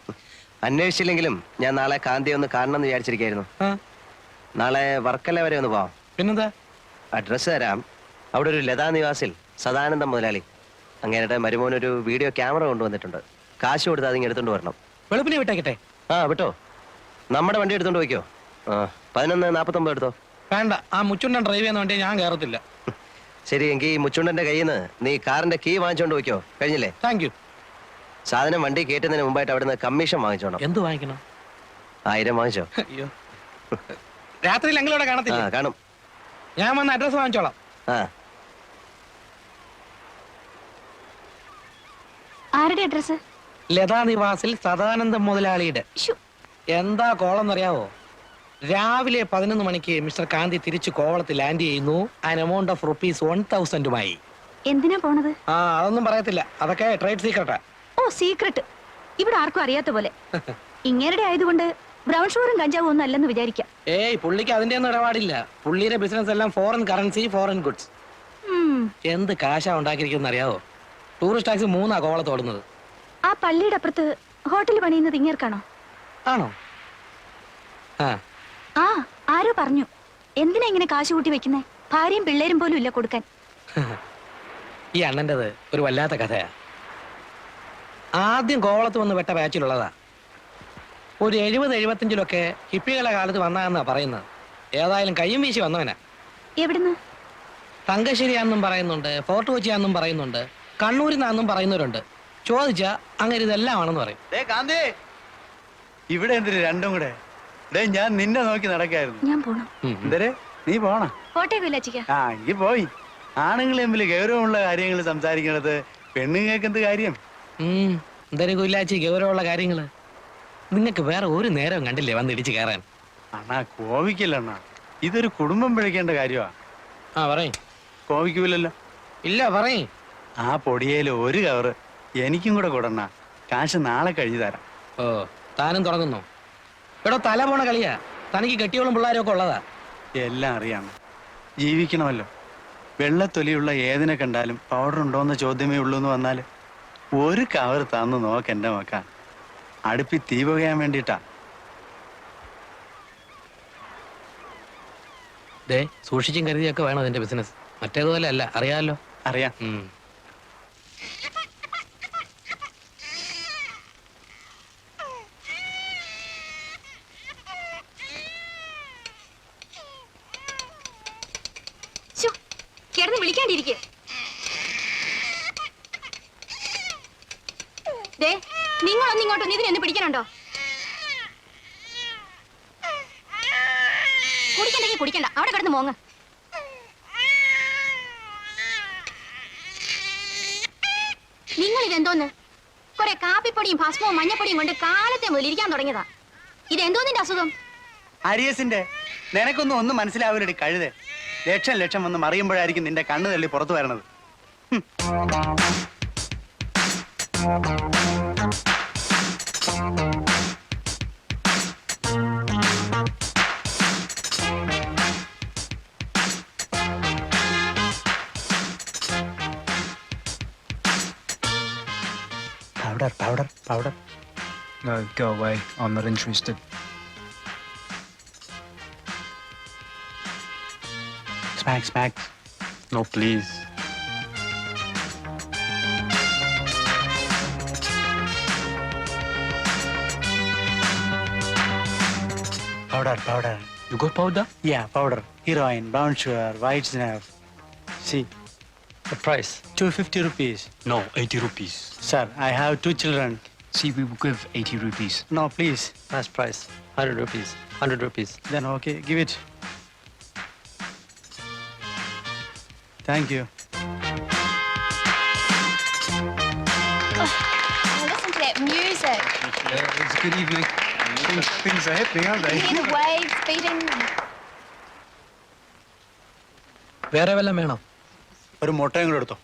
അന്വേഷിച്ചില്ലെങ്കിലും ഞാൻ നാളെ കാന്തിയെ ഒന്ന് കാണണം എന്ന് വിചാരിച്ചിരിക്കായിരുന്നു. നാളെ വർക്കല വരെ ഒന്ന് പോവാം. പിന്നെന്താ? അഡ്രസ്സ് തരാം. അവിടെ ഒരു ലതാ നിവാസിൽ സദാനന്ദം മുതലാളി അങ്ങേരുടെ മരുമോനൊരു വീഡിയോ ക്യാമറ കൊണ്ടുവന്നിട്ടുണ്ട്. കാശ് കൊടുത്ത് അതിങ്ങ് എടുത്തോണ്ട് വരണം. വെളുപ്പിനെ വിട്ടേക്കട്ടെ. വിട്ടോ. നമ്മുടെ വണ്ടി എടുത്തോണ്ട് പോയിക്കോ. 11:49 എടുത്തോ. വേണ്ട, ആ മുച്ചുണ്ടൻ ഡ്രൈവ് ചെയ്യുന്ന വണ്ടി ഞാൻ കയറത്തില്ല. ശരി, എങ്കിൽ ഈ മുച്ചുണ്ടന്റെ കയ്യിൽ നിന്ന് നീ കാറിന്റെ കീ വാങ്ങിച്ചോണ്ട് പോയിക്കോ. കഴിഞ്ഞില്ലേ? Thank you. സാധനം വണ്ടി കയറ്റുന്നതിന് മുമ്പായിട്ട് അവിടുന്ന് കമ്മീഷൻ വാങ്ങിച്ചോണം. എന്ത് വാങ്ങിക്കണം? 1000 വാങ്ങിച്ചോ. അയ്യോ, രാത്രിയിൽ എങ്കിലൂടെ ആ കാണത്തില്ല. കാണും. ഞാൻ വന്ന് അഡ്രസ് വാങ്ങിച്ചോളാം. ആ ആരുടെ അഡ്രസ്? ലതാ നിവാസിൽ സദാനന്ദം മുതലാളിയുടെ. എന്താ കോളെന്നറിയാവോ? രാവിലെ 11 മണിക്ക് മിസ്റ്റർ കാന്തി തിരിച്ചു കോവളത്തിൽ ലാൻഡ് ചെയ്യുന്നു. ആൻ എമൗണ്ട് ഓഫ് ₹1000 എന്തിനാ പോണത്? ആ, അതൊന്നും പറയത്തില്ല, അതൊക്കെ ട്രേഡ് സീക്രട്ടാ. ഓ, സീക്രട്ട്. ഇവിടെ ആർക്കും അറിയാത്ത പോലെ. ഇങ്ങേരുടെ ആയതുകൊണ്ട് ബ്രൗൺ ഷുഗറും കഞ്ചാവും ഒന്നും അല്ലെന്ന് വിചാരിക്കാം. ഏയ്, പുള്ളിക്ക് അതിന്റെ ഒന്നും ഇടപാടില്ല. പുള്ളിയുടെ ബിസിനസ് എല്ലാം ഫോറിൻ കറൻസി, ഫോറിൻ ഗുഡ്സ്. എന്ത് കാശാ ഉണ്ടാക്കിയിരിക്കുന്ന അറിയാവോ? Tourist taxi 3 കോവളത്തോടുന്നത്. ആ പള്ളിയുടെ അപ്പുറത്ത് ഹോട്ടൽ പണിയുന്നത് ഇങ്ങേർക്കാണോ? ആണോ? ആ, ആ, ആരോ പറഞ്ഞു. എന്തിനാ ഇങ്ങനെ കാശ് കൂട്ടി വെക്കുന്നേ? ഭാര്യയും പിള്ളേരും പോലും ഇല്ല കൊടുക്കാൻ. ഈ അണ്ണൻ്റെത് ഒരു വല്ലാത്ത കഥയാ. ആദ്യം കോവളത്ത് വന്ന് വെട്ട ബാച്ചിലുള്ളതാ. ഒരു 70-75 ഹിപ്പികളുടെ കാലത്ത് വന്നാന്നാ പറയുന്നത്. ഏതായാലും കയ്യും വീശി വന്നവനാ. എവിടുന്ന്? തങ്കശ്ശേരിയാന്നും പറയുന്നുണ്ട്, ഫോർട്ട് കൊച്ചിയാന്നും പറയുന്നുണ്ട്, കണ്ണൂരിൽ നിന്നാന്നും പറയുന്നവരുണ്ട്. ചോദിച്ചാ അങ്ങനെ ഇതെല്ലാം ആണെന്ന് പറയും. കാന്തി, ഇവിടെ എന്തിന് രണ്ടും കൂടെ? ഞാൻ നിന്നെ നോക്കി നടക്കായിരുന്നു. ഞാൻ പോണം. എന്തരെ നീ പോണ? പോട്ടെ കൊല്ലാച്ചിക്ക. ആ, എങ്കിൽ പോയി. ആണുങ്ങൾ തമ്മിൽ ഗൗരവമുള്ള കാര്യങ്ങൾ സംസാരിക്കണത് പെണ്ണുങ്ങൾക്ക് എന്ത് കാര്യം? എന്തായാലും കൊല്ലാച്ചി, ഗൗരവമുള്ള കാര്യങ്ങള് നിങ്ങൾക്ക് വേറെ ഒരു നേരം കണ്ടില്ലേ വന്ന് ഇടിച്ച് കയറാൻ? അണ്ണാ കോപിക്കില്ല അണ്ണാ, ഇതൊരു കുടുംബം പിഴയ്ക്കേണ്ട കാര്യമാ. ആ, പറയും. കോപിക്കൂലല്ലോ? ഇല്ല, പറയും. ആ പൊടിയേല് ഒരു കവറ് എനിക്കും കൂടെ കൂടണ്ണ. കാശ് നാളെ കഴിഞ്ഞു തരാം. ഓ, താനും തുടങ്ങുന്നു. ഇവിടെ തല പോണ കളിയാ. തനിക്ക് കെട്ടിയോളും പിള്ളേരും ഒക്കെ ഉള്ളതാ. എല്ലാം അറിയാം, ജീവിക്കണമല്ലോ. വെള്ളത്തൊലിയുള്ള ഏതിനെ കണ്ടാലും പൗഡർ ഉണ്ടോന്ന് ചോദ്യമേ ഉള്ളൂ എന്ന് വന്നാല് ഒരു കവർ തന്നു നോക്ക് എന്റെ മക്ക. അടുപ്പി തീ പുകയാൻ വേണ്ടിട്ടാ. ദേ, സൂക്ഷിച്ചും കരുതിയൊക്കെ വേണം അതിന്റെ ബിസിനസ്. മറ്റേതുപോലെ അല്ല, അറിയാമല്ലോ. അറിയാം. കിടന്ന് വിളിക്കാണ്ടിരിക്കെ. നിങ്ങളൊന്നും ഇങ്ങോട്ടൊന്നും ഇതിനെന്ന് പിടിക്കാനുണ്ടോ? കുടിക്കണ്ടെങ്കിൽ കുടിക്കണ്ട, അവിടെ കിടന്ന് മോങ്ങ്. നിങ്ങൾ ഇതെന്തോന്ന്? കുറെ കാപ്പിപ്പൊടിയും ഭസ്മവും മഞ്ഞപ്പൊടിയും കൊണ്ട് കാലത്തെ മുതൽ ഇരിക്കാൻ തുടങ്ങിയതാ. ഇതെന്തോന്നിന്റെ അസുഖം? അരിയസിന്റെ. നിനക്കൊന്നും മനസ്സിലാവില്ലടി കഴുതേ. ലക്ഷം വന്ന് മറിയുമ്പോഴായിരിക്കും നിന്റെ കണ്ണ് തള്ളി പുറത്തു വരണത്. Powder. No, go away. I'm not interested. Smack. No, please. Powder. You got powder? Yeah, powder. Heroin, brown sugar, white snuff. See, The price? 250 rupees. No, 80 rupees. Sir, I have 2 children. See, we will give 80 rupees. No, please. Last price. 100 rupees. 100 rupees. Then okay, give it. Thank you. Listen to that music. It's a good evening. Things are happening, aren't they? Hear the waves beating. വേറെ വല്ലതും വേണം? ഒരു മുട്ടയും കൂടെ എടുത്തോ.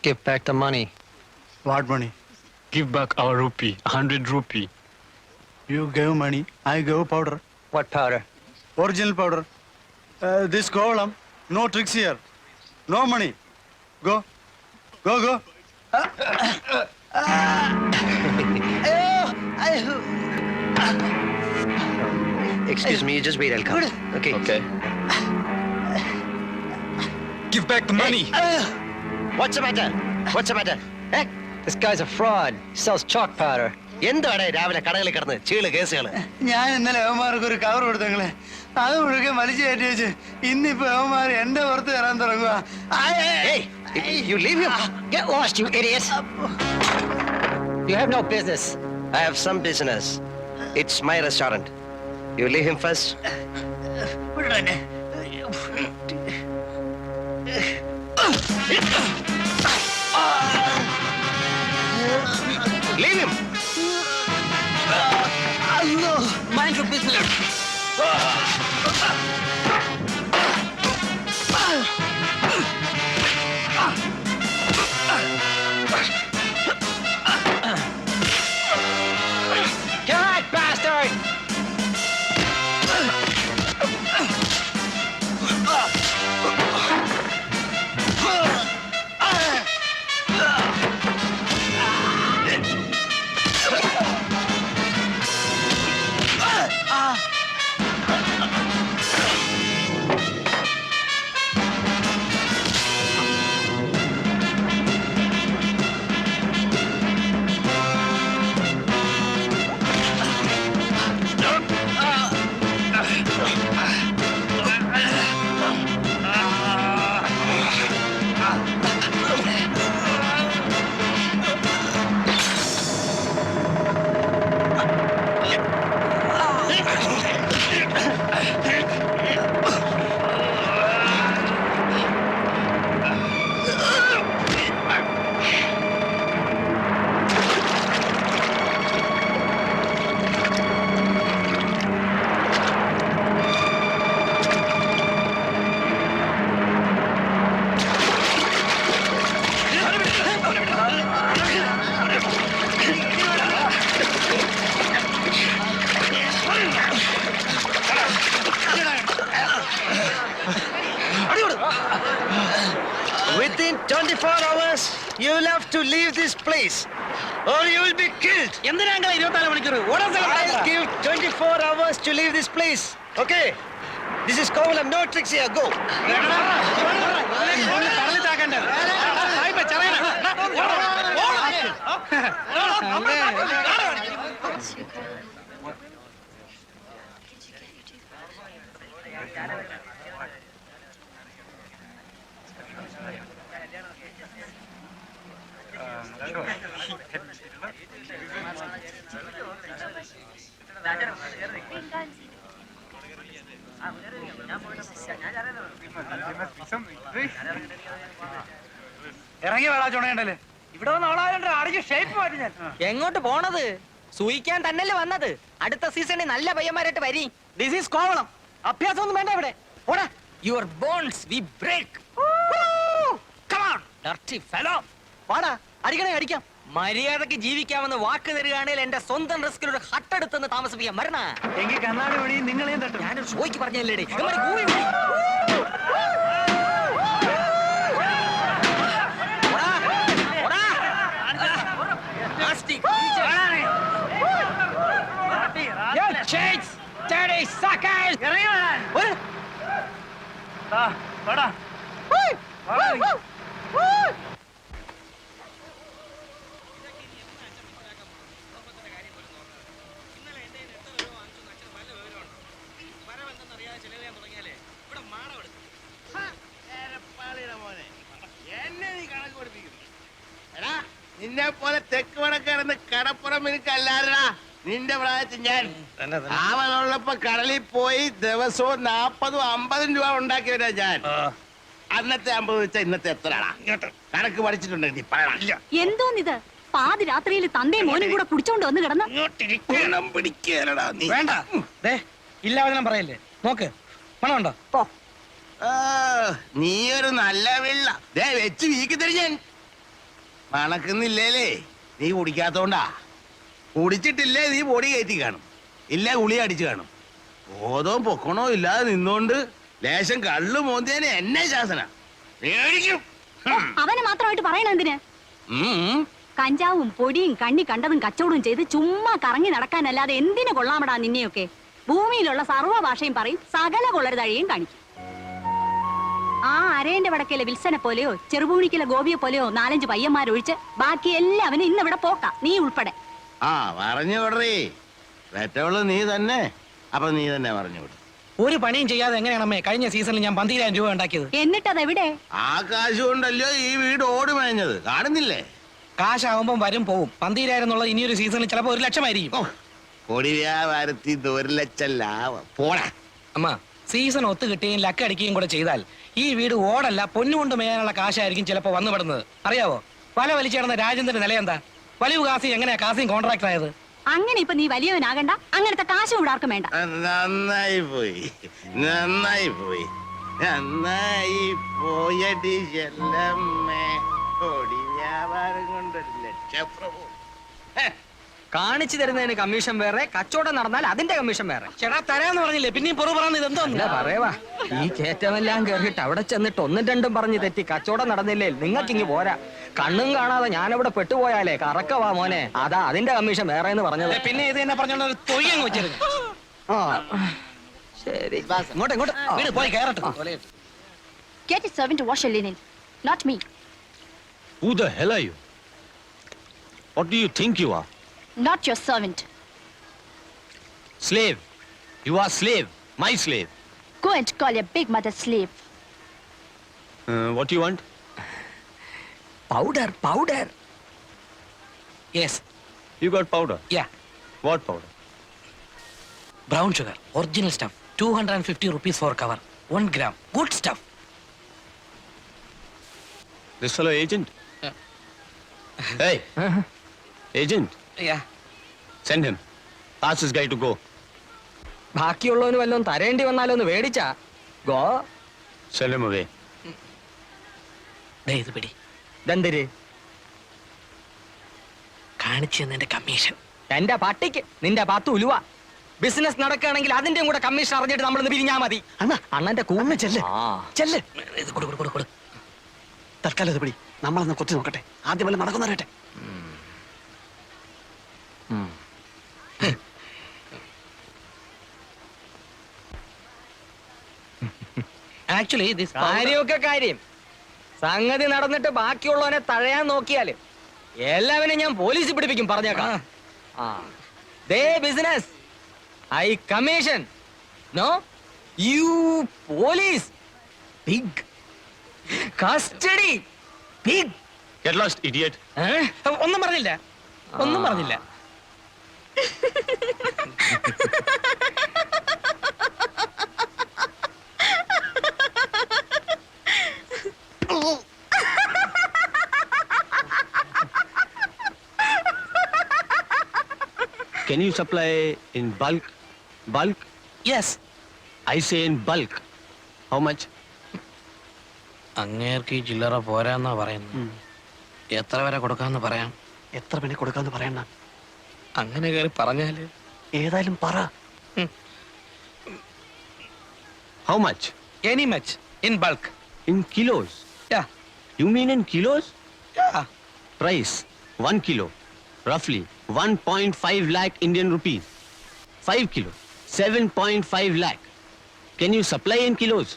Give back the money. What money? Give back our rupee. 100 rupee. You gave money, I gave powder. What powder? Original powder. This column, no tricks here. No money. Go. Excuse me, just wait, I'll come. Okay. Okay. Give back the money! What's the matter? What's the matter? Eh? This guy's a fraud. He sells chalk powder. എന്താണ് രാവിലെ കടകളിൽ കിടന്ന് ചീള് കേസുകള്? ഞാൻ ഇന്നലെ അവന്മാർക്ക് ഒരു cover കൊടുത്തങ്ങളെ, അത് മുഴുവൻ വലിച്ചു കയറ്റി വെച്ച് ഇന്നിപ്പോ അവന്മാർ എന്റെ പുറത്ത് കയറാൻ തുടങ്ങുക. Hey, you leave him. Get lost, you idiot! You have no business. I have some business. It's my restaurant. You leave him first. Leave him. Mind your business. God, bastard! Within 24 hours, you'll have to leave this place, or you will be killed. എന്തിനാ 24 മണിക്കൂർ ഓടാൻ I'll give 24 hours to leave this place. Okay? This is Kovalam, no tricks here. Go. ഇറങ്ങി വേളാ ചുണയുണ്ടല്ലേ, ഇവിടെ വന്ന് ആളായോണ്ട് അടിച്ച് shape മാറ്റി ഞാൻ. എങ്ങോട്ട് പോണത്? സൂയിക്കാൻ തന്നല്ലേ വന്നത്. അടുത്ത സീസണിൽ നല്ല പയ്യന്മാരായിട്ട് വരി. This is Kovalam. അഭ്യാസം ഒന്നും വേണ്ട ഇവിടെ. ഓടാ. Your bones we break. Come on dirty fellow. വാടാ, അടിക്കണേ അടിക്കാം. മര്യാദക്ക് ജീവിക്കാമെന്ന് വാക്ക് തരികയാണെങ്കിൽ എന്റെ സ്വന്തം റിസ്കിൽ ഒരു ഹട്ടെടുത്തെന്ന് താമസിപ്പിക്കാൻ വരണ. എങ്കിൽ കണ്ണാടി വഴി നിങ്ങളെയും തട്ടും. ഞാനൊരു ഷോയ്ക്ക് പറഞ്ഞല്ലേ. നിന്നെ പോലെ തെക്ക് വടക്കിടന്ന് കടപ്പുറം എനിക്കല്ലാടാ. നിന്റെ പ്രായത്തിൽ ഞാൻ അവനുള്ളപ്പോ കടലിൽ പോയി ദിവസവും 40 50 രൂപ ഉണ്ടാക്കിയവരാ ഞാൻ. അന്നത്തെ 50 വെച്ചാ ഇന്നത്തെ എത്രയാടാ? കണക്ക് പഠിച്ചിട്ടുണ്ടെങ്കിൽ നീ പറയണം. എന്തോന്നിത്? പാതി രാത്രിയിൽ തന്തയും മോനും കൂടെ കുടിച്ചോണ്ട് വന്ന് കിടന്ന് പിടിക്കലടാ നീ. വേണ്ട, ഇല്ലാവചനം പറയല്ലേ. നോക്ക്, പണമുണ്ടോ? നീ ഒരു നല്ല വെള്ള വെച്ച് വീക്കി തരും ഞാൻ. മണക്കുന്നില്ലേലേ, നീ കുടിക്കാത്തോണ്ടാ. കുടിച്ചിട്ടില്ലേ നീ പൊടി കയറ്റി കാണും, ഇല്ല ഗുളി അടിച്ചു കാണും. ബോധവും പൊക്കണോ ഇല്ലാതെ നിന്നോണ്ട് ലേശം കള്ളു മോന്തിയനെ എന്നെ ശാസന പേടിക്കും. അവനെ മാത്രമായിട്ട് പറയണ എന്തിന്? കഞ്ചാവും പൊടിയും കണ്ണി കണ്ടതും കച്ചവടവും ചെയ്ത് ചുമ്മാ കറങ്ങി നടക്കാനല്ലാതെ എന്തിനു കൊള്ളാമടാ നിന്നെയൊക്കെ. ഭൂമിയിലുള്ള സർവ്വ ഭാഷയും പറയും, സകല കൊള്ളരുതഴിയും കാണിക്കും. ആ അരേന്റെ വടക്കേലെ വിൽസനെ പോലെയോ ചെറുപൂണിക്കിലെ ഗോപിയെ പോലെയോ 4-5 പയ്യന്മാരൊഴിച്ച് ബാക്കി എല്ലാവരും ഇന്നിവിടെ പോക്കാം, നീ ഉൾപ്പെടെ. ആ പറഞ്ഞു വിടറേ, പെറ്റവള് നീ തന്നെ. അപ്പൊ നീ തന്നെ പറഞ്ഞു വിടും. ഒരു പണിയും ചെയ്യാതെ എങ്ങനെയാണമ്മേ കഴിഞ്ഞ സീസണിൽ ഞാൻ 12,000 രൂപ ഉണ്ടാക്കിയത്? എന്നിട്ടതെവിടെ? ആ കാശ് കൊണ്ടല്ലോ ഈ വീട് ഓടി മേഞ്ഞത്, കാണുന്നില്ലേ? കാശാവുമ്പം വരും പോവും. 12,000 എന്നുള്ളത് ഇനിയൊരു സീസണിൽ ചിലപ്പോൾ 1,00,000 ആയിരിക്കും. കൊടി വ്യാപാരത്തിൽ 1 ലക്ഷം ലാഭം. പോടാ. അമ്മ, സീസൺ ഒത്തു കിട്ടുകയും ലക്കടിക്കുകയും കൂടെ ചെയ്താൽ ഈ വീട് ഓടല്ല പൊന്നുകൊണ്ട് മേയാനുള്ള കാശായിരിക്കും ചിലപ്പോൾ വന്നുപെടുന്നത്. അറിയാവോ, വല വലിച്ചിടുന്ന രാജേന്ദ്രന്റെ നില എന്താ? വലിയ കാസി എങ്ങനെയാ കാസിയും കോൺട്രാക്ടർ ആയത്? അങ്ങനെ ഇപ്പൊ നീ വലിയവനാകണ്ട, അങ്ങനത്തെ കാശും ഇവിടെ ആർക്കും വേണ്ട. നന്നായി പോയി, നന്നായി പോയി, നന്നായി പോയടി ചെല്ലമ്മേ. കൊടി വ്യാപാരം കൊണ്ട് 1 ലക്ഷം പ്രഭു. കാണിച്ചു തരുന്നതിന് കമ്മീഷൻ വേറെ, കച്ചവടം നടന്നാൽ അതിന്റെ കമ്മീഷൻ വേറെ. ചേട്ടാ തരാന്ന് പറഞ്ഞില്ലേ, പിന്നെയും പുറു പറയുന്നത് ഇതെന്തോന്ന്? പറയവാ, ഈ കയറ്റമെല്ലാം കേറിയിട്ട് അവിടെ ചെന്നിട്ട് 1-2 പറഞ്ഞ് തെറ്റി കച്ചവടം നടന്നില്ലേ നിങ്ങൾക്കിങ്ങ് പോരാ. കണ്ണും കാണാതെ ഞാനവിടെ പെട്ടുപോയാലേ കറക്കവാ മോനെ. അതാ അതിന്റെ കമ്മീഷൻ വേറെ എന്ന് പറഞ്ഞത്. പിന്നെ ഇത് തന്നെ പറഞ്ഞോണ്ട് ഒരു തൊയ്യങ്ങ് വെച്ചിരുന്നു. ശരി, ഇങ്ങോട്ട് വീട് പോയി കയറട്ടെ. Get a servant to wash your linen, not me. Who the hell are you? What do you think you are? Not your servant. Slave. You are slave. My slave. Go and call your big mother slave. What do you want? Powder. Yes, You got powder. Yeah, What powder? Brown sugar, original stuff, 250 rupees for cover, 1 gram, good stuff. This fellow agent? Hey. Agent. Yeah. Send him. Ask this guy to go. ബാക്കിയുള്ളവന് വല്ലതും തരേണ്ടി വന്നാലോ ഒന്ന് മേടിച്ചാ go. Send him away. ഇത് പിടി. ദന്തര് കാണിച്ചു തന്നതിന്റെ commission. എന്റെ പട്ടിക്ക് നിന്റെ 10 ഉലുവ. ബിസിനസ് നടക്കുകയാണെങ്കിൽ അതിന്റെയും കൂടെ കമ്മീഷൻ അറിഞ്ഞിട്ട് നമ്മളൊന്ന് പിരിഞ്ഞാ മതി. അണ്ണന്റെ കൂന്ന് ചെല്ല്. ഇത് കൊടു. തൽക്കാലം ഇത് പിടി, നമ്മളൊന്ന് കൊത്തി നോക്കട്ടെ. ആദ്യം വല്ല നടക്കുന്ന അറിയട്ടെ. ആക്ച്വലി കാര്യമൊക്കെ കാര്യം, സംഗതി നടന്നിട്ട് ബാക്കിയുള്ളവനെ തഴയാൻ നോക്കിയാല് എല്ലാവരും ഞാൻ പോലീസിൽ പിടിപ്പിക്കും പറഞ്ഞേക്കാം. The business, I commission, no you police, big custody, big. Get lost, idiot. ഒന്നും പറഞ്ഞില്ല. Can you supply in bulk? Bulk? Yes. I say in bulk. How much? അങ്ങേർക്ക് ഈ ചില്ലറ പോരാന്നാ പറയുന്നത്. എത്ര വരെ കൊടുക്കാന്ന് പറയാം. എത്ര മണി കൊടുക്കാന്ന് പറയണ? അങ്ങനെ കയറി പറഞ്ഞാല് ഏതായാലും പറ. How much? Any much in bulk. In kilos? Yeah. You mean in kilos? Yeah. Price 1 kilo, roughly 1.5 lakh Indian rupees. 5 kilo, 7.5 lakh. Can you supply in kilos?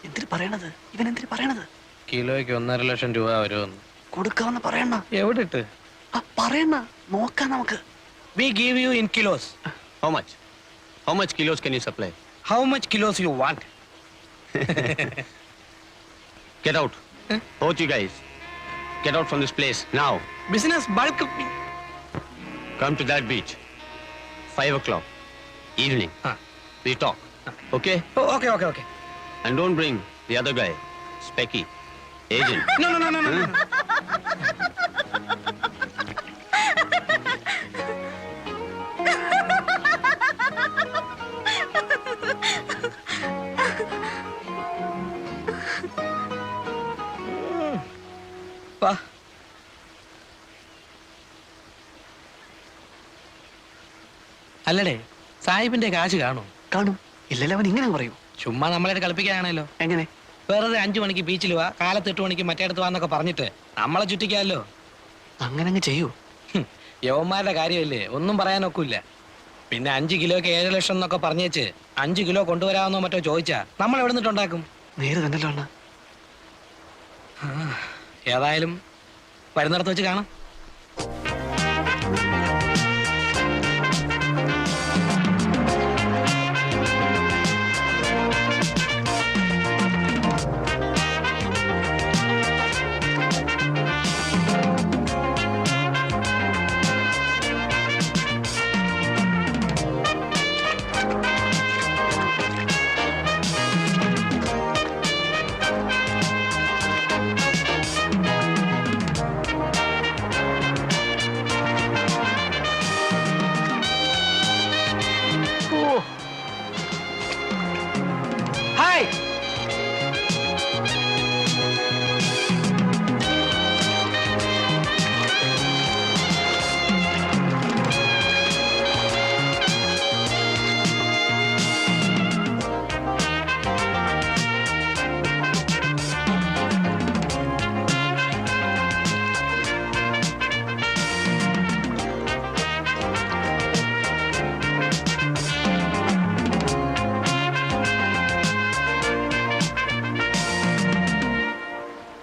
എന്തിന് പറയണത്? ഇവൻ എന്തിന് പറയണത്? കിലോയ്ക്ക് 1.5 ലക്ഷം രൂപ വരുമെന്ന്. കൊടുക്കാന്ന് പറയണ. എവിടെ ഇട്ട് പറയണ, നോക്കാം നമുക്ക്. We give you in kilos. How much? How much kilos can you supply? How much kilos you want? Get out. Both you guys. Get out from this place now. Business bulk. Come to that beach. 5 o'clock. Evening. We talk. Okay? Oh, okay. And don't bring the other guy, Specky, agent. No. വാ. അല്ലടേ, സാഹിബിന്റെ കാശ് കാണും. കാണും. ഇല്ലല്ലോ, അവൻ ഇങ്ങനെ പറയൂ. ചുമ്മാ നമ്മളായിട്ട് കളിപ്പിക്കാനാണല്ലോ. എങ്ങനെ? വെറുതെ 5 മണിക്ക് ബീച്ചിൽ വാ, കാലത്ത് 8 മണിക്ക് മറ്റേടത്ത് വാന്നൊക്കെ പറഞ്ഞിട്ട് നമ്മളെ ചുറ്റിക്കാമല്ലോ. അങ്ങനെ അങ്ങ് ചെയ്യൂ. യവന്മാരുടെ കാര്യമല്ലേ, ഒന്നും പറയാനൊക്കില്ല. പിന്നെ 5 കിലോയ്ക്ക് 7 ലക്ഷം എന്നൊക്കെ പറഞ്ഞേച്ച് 5 കിലോ കൊണ്ടുവരാമെന്നോ മറ്റോ ചോദിച്ചാ നമ്മൾ എവിടെ നിന്നിട്ടുണ്ടാക്കും? നേര് തന്നെയല്ലോ അണ്ണ. ഏതായാലും വരുന്നിടത്ത് വെച്ച് കാണാം. Hi.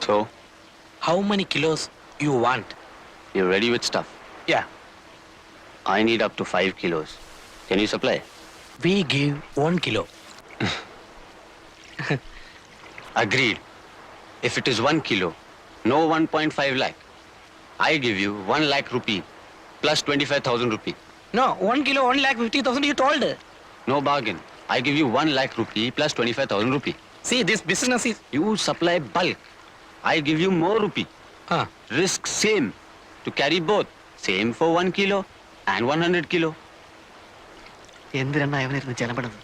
So, How many kilos you want? you're ready with stuff? Yeah. I need up to 5 kilos. Can you supply? We give 1 kilo. Agreed. If it is 1 kilo, no 1.5 lakh. I give you 1 lakh rupee plus 25,000 rupee. No, 1 kilo 1,50,000 you told. No bargain. I give you 1 lakh rupee plus 25,000 rupee. See, this business is... You supply bulk. I give you more rupee. Risk same. To carry both. Same for 1 kilo and 100 kilo. എന്തിനാ അവനിരുന്ന് ചെലപ്പെടുന്നത്?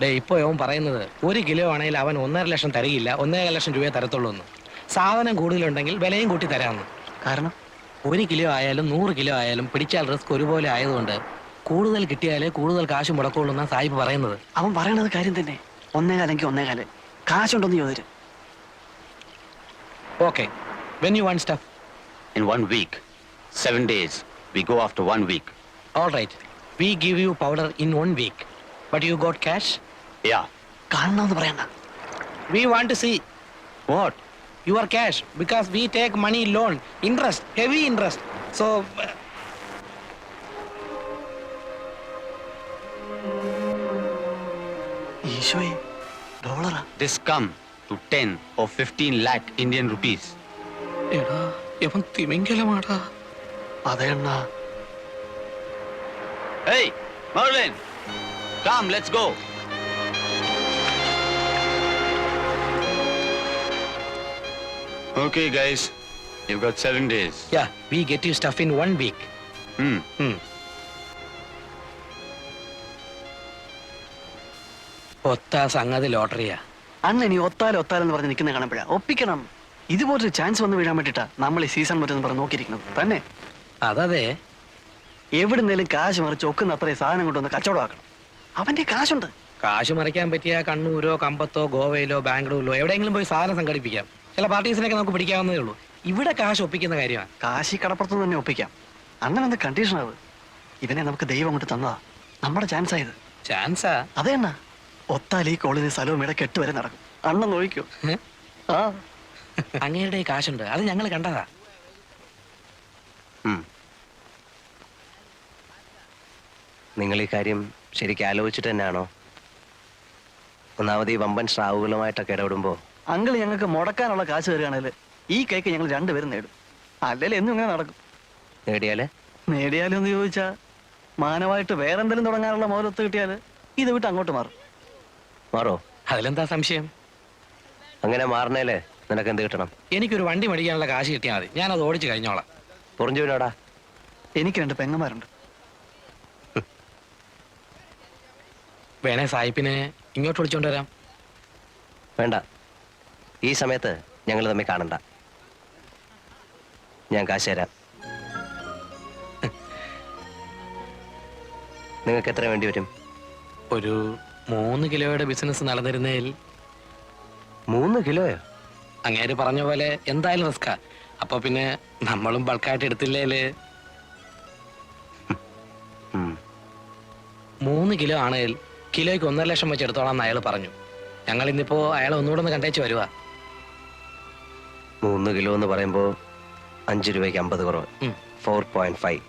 Day ഇപ്പൊ അവൻ പറയുന്നത് 1 kilo ആണെങ്കിൽ അവൻ 1.5 ലക്ഷം തരികയില്ല, 1.5 ലക്ഷം രൂപയെ തരത്തുള്ളൂ എന്ന്. സാധനം കൂടുതലുണ്ടെങ്കിൽ വിലയും കൂട്ടി തരാമെന്ന്. കാരണം 1 കിലോ ആയാലും 100 കിലോ ആയാലും പിടിച്ചാൽ റിസ്ക് ഒരുപോലെ ആയതുകൊണ്ട് കൂടുതൽ കിട്ടിയാലേ കൂടുതൽ കാശ് മുടക്കുള്ളൂ എന്നാ സാഹിബ് പറയുന്നത്. അവൻ പറയണത് കാര്യം തന്നെ. 1.25 1.25 കാശുണ്ടോന്ന് ചോദിച്ചു. Okay, when you want stuff? In 1 week. 7 days. We go after 1 week. All right, we give you powder in 1 week, but you got cash? Yeah. കാണണമെന്ന് പറയണ്ട. We want to see What? your cash because we take money loan, interest, heavy interest. So ഈശോയെ, ഡോളറാ? This come to 10 or 15 lakh Indian rupees. എടാ ഇവൻ തിമിംഗലമാടാ. അതെ അണ്ണാ. Hey, Merlin! Come, let's go. Okay, guys. You've got 7 days. Yeah, we get you stuff in 1 week. ഒത്ത സംഗതി ലോട്ടറിയാ. അണ്ണ ഇനി ഒത്താലെന്ന് പറഞ്ഞ് നിൽക്കുന്ന കാണുമ്പോഴാ ഒപ്പിക്കണം. ഇതുപോലൊരു ചാൻസ് വന്ന് വീഴാൻ വേണ്ടിട്ടാ നമ്മൾ ഈ സീസൺ മറ്റെന്ന് പറഞ്ഞ് നോക്കിയിരിക്കുന്നത് തന്നെ. അതതെ, എവിടുന്നേലും കാശ് മറിച്ച് ഒക്കുന്ന അത്രയും സാധനം കൊണ്ടുവന്ന് കച്ചവടമാക്കണം. അവന്റെ കാശുണ്ട്. കാശ് മറിക്കാൻ പറ്റിയ കണ്ണൂരോ കമ്പത്തോ ഗോവയിലോ ബാംഗ്ലൂരിലോ എവിടെയെങ്കിലും പോയി സാധനം സംഘടിപ്പിക്കാം. ചില പാർട്ടീസിനൊക്കെ നമുക്ക് പിടിക്കാവുന്നതേ ഉള്ളൂ. ഇവിടെ കാശ് ഒപ്പിക്കുന്ന കാര്യമാണ്. കാശി കടപ്പുറത്ത് തന്നെ ഒപ്പിക്കാം. അങ്ങനെ എന്ത് കണ്ടീഷൻ അത്? ഇവനെ നമുക്ക് ദൈവം കൊണ്ട് തന്നതാ. നമ്മുടെ ചാൻസ് ആയത്. ചാൻസാ? അതെ അണ്ണ. ഒത്താൽ ഈ കോളിന് സ്ഥലവും ഇവിടെ കെട്ട് വരെ നടക്കും. അണ്ണൻ നോക്കിക്കോ. ആ അങ്ങയുടെ കാശുണ്ട്, അത് ഞങ്ങൾ കണ്ടതാ. നിങ്ങൾ ഈ കാര്യം ശരിക്കും ആലോചിച്ചിട്ട് തന്നെയാണോ? ഒന്നാമത് ഈ വമ്പൻ സ്രാവുകളുമായിട്ടൊക്കെ ഇടപെടുമ്പോ അങ്കിൾ ഞങ്ങൾക്ക് മുടക്കാനുള്ള കാശ് തരികയാണെങ്കിൽ ഈ കേക്ക് ഞങ്ങൾ രണ്ടുപേരും നേടും. അല്ലെങ്കിൽ എന്നും ഇങ്ങനെ നടക്കും. നേടിയാലും എന്ന് ചോദിച്ചാ മാനമായിട്ട് വേറെന്തെങ്കിലും തുടങ്ങാനുള്ള മോലൊത്ത് കിട്ടിയാൽ ഇത് വിട്ട് അങ്ങോട്ട് മാറോ? അതിലെന്താ സംശയം? അങ്ങനെ മാറണേലേ നിനക്ക് എന്ത് കിട്ടണം? എനിക്കൊരു വണ്ടി മേടിക്കാനുള്ള കാശ് കിട്ടിയാൽ മതി, ഞാനത് ഓടിച്ച് കഴിഞ്ഞോളാം. പുറഞ്ചുവിനോടാ? എനിക്ക് 2 പെങ്ങന്മാരുണ്ട്. വേണേ സായിപ്പിനെ ഇങ്ങോട്ട് വിളിച്ചോണ്ട് വരാം. വേണ്ട, ഈ സമയത്ത് ഞങ്ങൾ തമ്മിൽ കാണണ്ട. ഞാൻ കാശ് തരാം. നിങ്ങൾക്ക് എത്ര വേണ്ടി വരും? ഒരു 3 കിലോയുടെ ബിസിനസ് നടന്നിരുന്നതിൽ. 3 കിലോയോ? അങ്ങേര് പറഞ്ഞ പോലെ എന്തായാലും റിസ്കാ. അപ്പൊ പിന്നെ നമ്മളും ബൾക്കായിട്ട് എടുത്തില്ലേല്. 3 കിലോ ആണെങ്കിൽ കിലോയ്ക്ക് 1.5 ലക്ഷം വെച്ച് എടുത്തോളാം അയാൾ പറഞ്ഞു. ഞങ്ങൾ ഇന്നിപ്പോ അയാളെ ഒന്നുകൂടെ ഒന്ന് കണ്ടേച്ച് വരുവാ. 3 കിലോ എന്ന് പറയുമ്പോ 5 രൂപയ്ക്ക് 50 കുറവ്. 4.5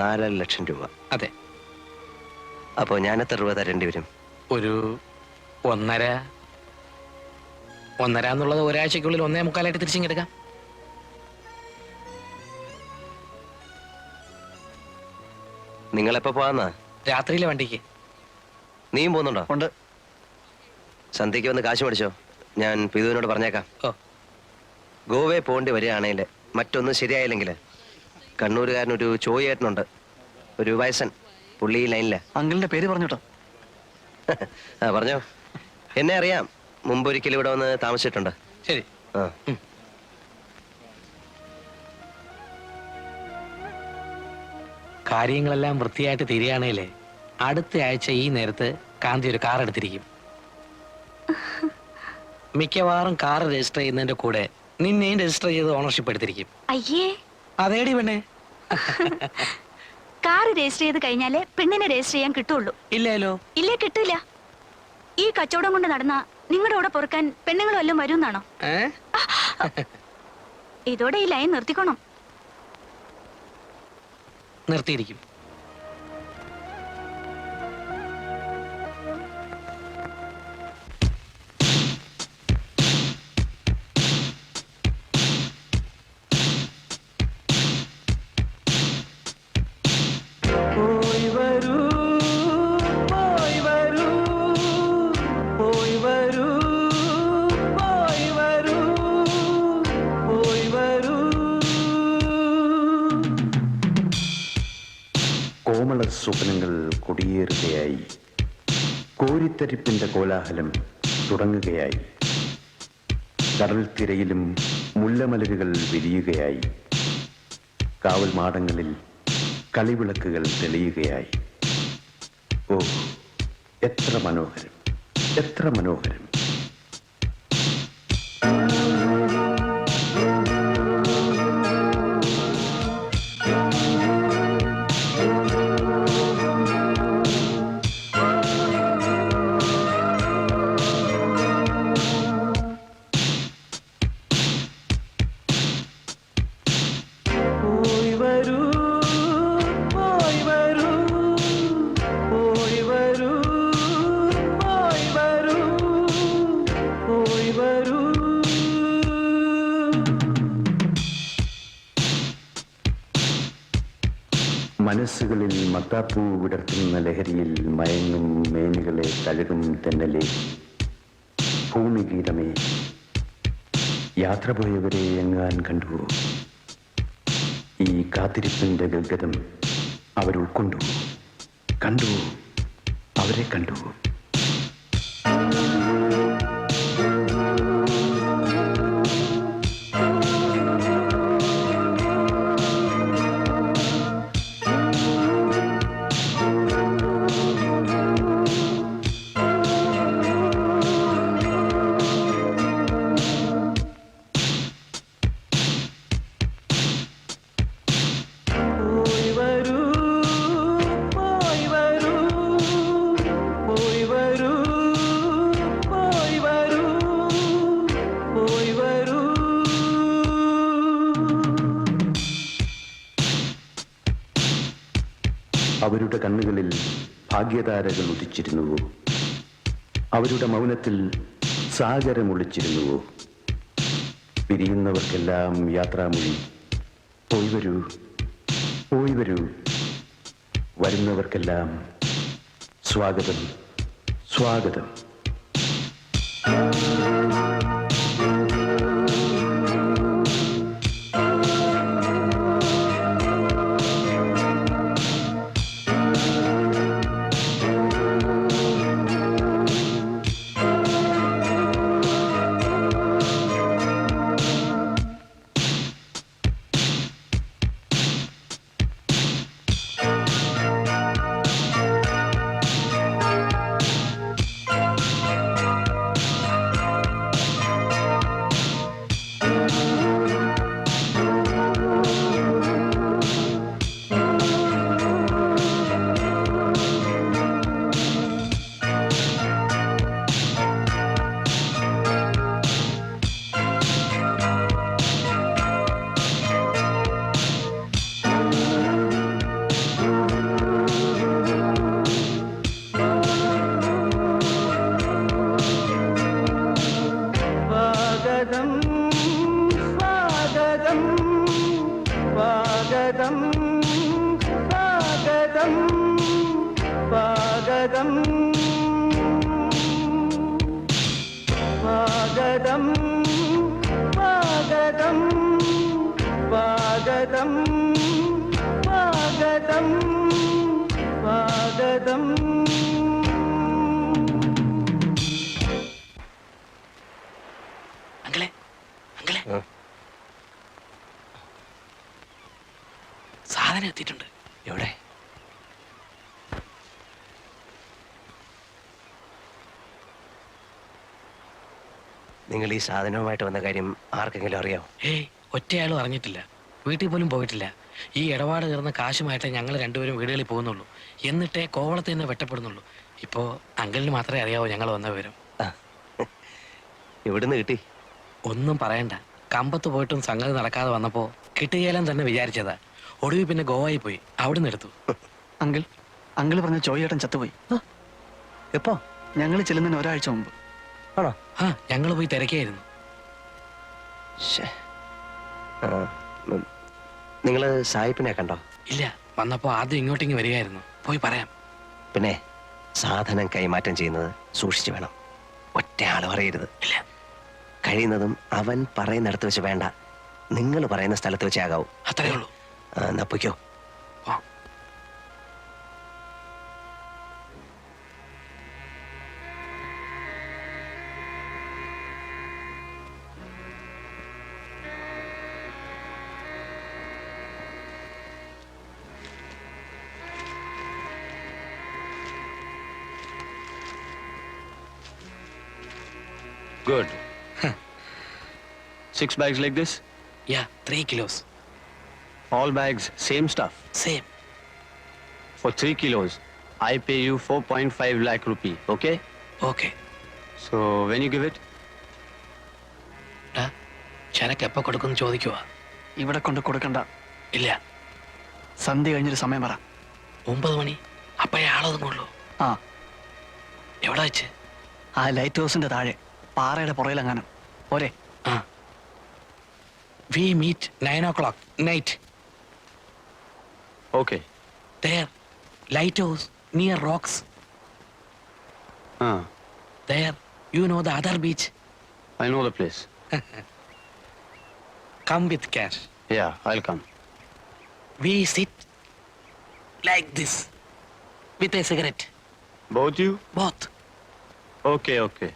4 ലക്ഷം രൂപ. അതെ. അപ്പോ ഞാൻ എത്ര രൂപ തരേണ്ടി വരും? ഒരു 1.5 എന്നുള്ളത് ഒരാഴ്ചക്കുള്ളിൽ 1.25 തിരിച്ചിങ്ങെടുക്കാം. നിങ്ങൾ എപ്പോ പോവാന്നാ? രാത്രിയിലെ വണ്ടിക്ക്. നീയും പോകുന്നുണ്ടോ? ഉണ്ട്. സന്ധ്യയ്ക്ക് വന്ന് കാശ് മേടിച്ചോ, ഞാൻ പിതുവിനോട് പറഞ്ഞേക്കാം. ഗോവയെ പോകേണ്ടി വരികയാണെങ്കിൽ മറ്റൊന്നും ശരിയായില്ലെങ്കിൽ കണ്ണൂരുകാരനൊരു ചോയേട്ടനുണ്ട്, ഒരു വയസ്സൻ, പുള്ളി ലൈനില്ല. അങ്കിളിന്റെ പേര് പറഞ്ഞോട്ടോ. ആ പറഞ്ഞോ. എന്നെ അറിയാം, മുമ്പൊരിക്കലും ഇവിടെ വന്ന് താമസിച്ചിട്ടുണ്ട്. ശരി. ആ കാര്യങ്ങളെല്ലാം വൃത്തിയായിട്ട് തിരിയാണേലേ അടുത്ത ആഴ്ച ഈ നേരത്ത് കാന്തി ഒരു കാർ എടുത്തിരിക്കും. മിക്കവാറും കാർ രജിസ്റ്റർ ചെയ്യുന്നതിന്റെ കൂടെ നിന്നെയും രജിസ്റ്റർ ചെയ്ത് ഓണർഷിപ്പ് എടുത്തിരിക്കും. അയ്യേ, അതേടി പെണ്ണേ. കാർ രജിസ്റ്റർ ചെയ്ത് കഴിഞ്ഞാലേ പെണ്ണിനെ രജിസ്റ്റർ ചെയ്യാൻ കിട്ടുള്ളൂ. ഇല്ലല്ലോ. ഇല്ലേ, കിട്ടില്ല. ഈ കച്ചവടം കൊണ്ട് നടന്ന നിങ്ങളുടെ കൂടെ പൊറുക്കാൻ പെണ്ണുങ്ങളും എല്ലാം വരുമെന്നാണോ? ഇതോടെ ഈ ലൈൻ നിർത്തിക്കോണം. നിർത്തിയിരിക്കും. കോമള സ്വപ്നങ്ങൾ കൊടിയേറുകയായി, കോരിത്തരിപ്പിന്റെ കോലാഹലം തുടങ്ങുകയായി, കടൽ തിരയിലും മുല്ലമലരുകൾ വിരിയുകയായി, കാവൽ മാടങ്ങളിൽ കളിവിളക്കുകൾ തെളിയുകയായി. ഓ, എത്ര മനോഹരം, എത്ര മനോഹരം! മനസ്സുകളിൽ മത്താപ്പൂ വിടർത്തുന്ന ലഹരിയിൽ മയങ്ങും മേനികളെ തഴുകും തെന്നലെ, ഭൂമിഗീതമേ, യാത്ര പോയവരെ എങ്ങാൻ കണ്ടുവോ? ഈ കാത്തിരിപ്പിന്റെ ഗദ്ഗതം അവരുൾക്കൊണ്ടുവോ? കണ്ടുവോ? അവരെ കണ്ടുവോ? അവരുടെ കണ്ണുകളിൽ ഭാഗ്യതാരകൾ ഉദിച്ചിരുന്നുവോ? അവരുടെ മൗനത്തിൽ സാഗരമൊളിച്ചിരുന്നുവോ? പിരിയുന്നവർക്കെല്ലാം യാത്രാമൊഴി, പോയി വരൂ, പോയി വരൂ. വരുന്നവർക്കെല്ലാം സ്വാഗതം, സ്വാഗതം. സ്വാഗതം സ്വാഗതം സ്വാഗതം സ്വാഗതം സ്വാഗതം സ്വാഗതം. അങ്കിളെ അങ്കിളെ സാധനം എത്തിയിട്ടുണ്ട്. എവിടെ? നിങ്ങൾ ഈ സാധനവുമായിട്ട് വന്ന കാര്യം ആർക്കെങ്കിലും അറിയാമോ? ഏയ് ഒറ്റയാളും അറിഞ്ഞിട്ടില്ല. വീട്ടിൽ പോലും പോയിട്ടില്ല. ഈ ഇടപാട് തീർന്ന കാശുമായിട്ടേ ഞങ്ങൾ രണ്ടുപേരും വീടുകളിൽ പോകുന്നുള്ളൂ. എന്നിട്ടേ കോവളത്ത് നിന്ന് വെട്ടപ്പെടുന്നുള്ളൂ. ഇപ്പോ അങ്കിളിന് മാത്രമേ അറിയാവൂ ഞങ്ങൾ വന്ന വിവരം. എവിടുന്ന് കിട്ടി? ഒന്നും പറയണ്ട. കമ്പത്ത് പോയിട്ടും സംഗതി നടക്കാതെ വന്നപ്പോ കിട്ടുകയില്ലെന്ന് തന്നെ വിചാരിച്ചതാ. ഒടുവിൽ പിന്നെ ഗോവയിൽ പോയി അവിടുന്ന് എടുത്തു. അങ്കിൾ പറഞ്ഞ ചോയ്യേട്ടൻ ചത്തുപോയി. എപ്പോ? ഞങ്ങൾ ചെല്ലുന്നതിന് ഒരാഴ്ച മുമ്പ്. ആണോ? ആ ഞങ്ങൾ പോയി തിരക്കായിരുന്നു. നിങ്ങള് സായിപ്പിനെ കണ്ടോ? ഇല്ല, വന്നപ്പോ ആദ്യം ഇങ്ങോട്ടേക്ക് വരികയായിരുന്നു. പോയി പറയാം. പിന്നെ സാധനം കൈമാറ്റം ചെയ്യുന്നത് സൂക്ഷിച്ചു വേണം. ഒറ്റ ആള് പറയരുത്. ഇല്ല. കഴിയുന്നതും അവൻ പറയുന്നിടത്ത് വെച്ച് വേണ്ട, നിങ്ങൾ പറയുന്ന സ്ഥലത്ത് വെച്ചേ ആകാവൂ. അത്രേ ഉള്ളൂ. എന്നാ പൊയ്ക്കോ. Good. 6 bags like this? Yeah, 3 kilos. All bags, same stuff. Same. For 3 kilos, I pay you 4.5 lakh rupee, okay? Okay. So, when you give it? ചരക്ക് എപ്പോ കൊടുക്കുന്നു ചോദിക്കുവാ. ഇവിടെ കൊണ്ട് കൊടുക്കണ്ട. ഇല്ല. സന്ധ്യ കഴിഞ്ഞൊരു സമയം പറ. 9 മണി. അപ്പോഴേ ആളൊതുങ്ങുള്ളൂ. ആ. എവിടെ വെച്ച്? ആ ലൈറ്റ് ഹൗസിന്റെ താഴെ പാറയുടെ പുറയിലെങ്ങാനും. പോരെ? ആ. We meet 9 o'clock night. Okay. There, lighthouse near rocks. There, you know the other beach. I know the place. Come with cash. Yeah, I'll come. We sit like this with a cigarette. Both you? Both. Okay, okay.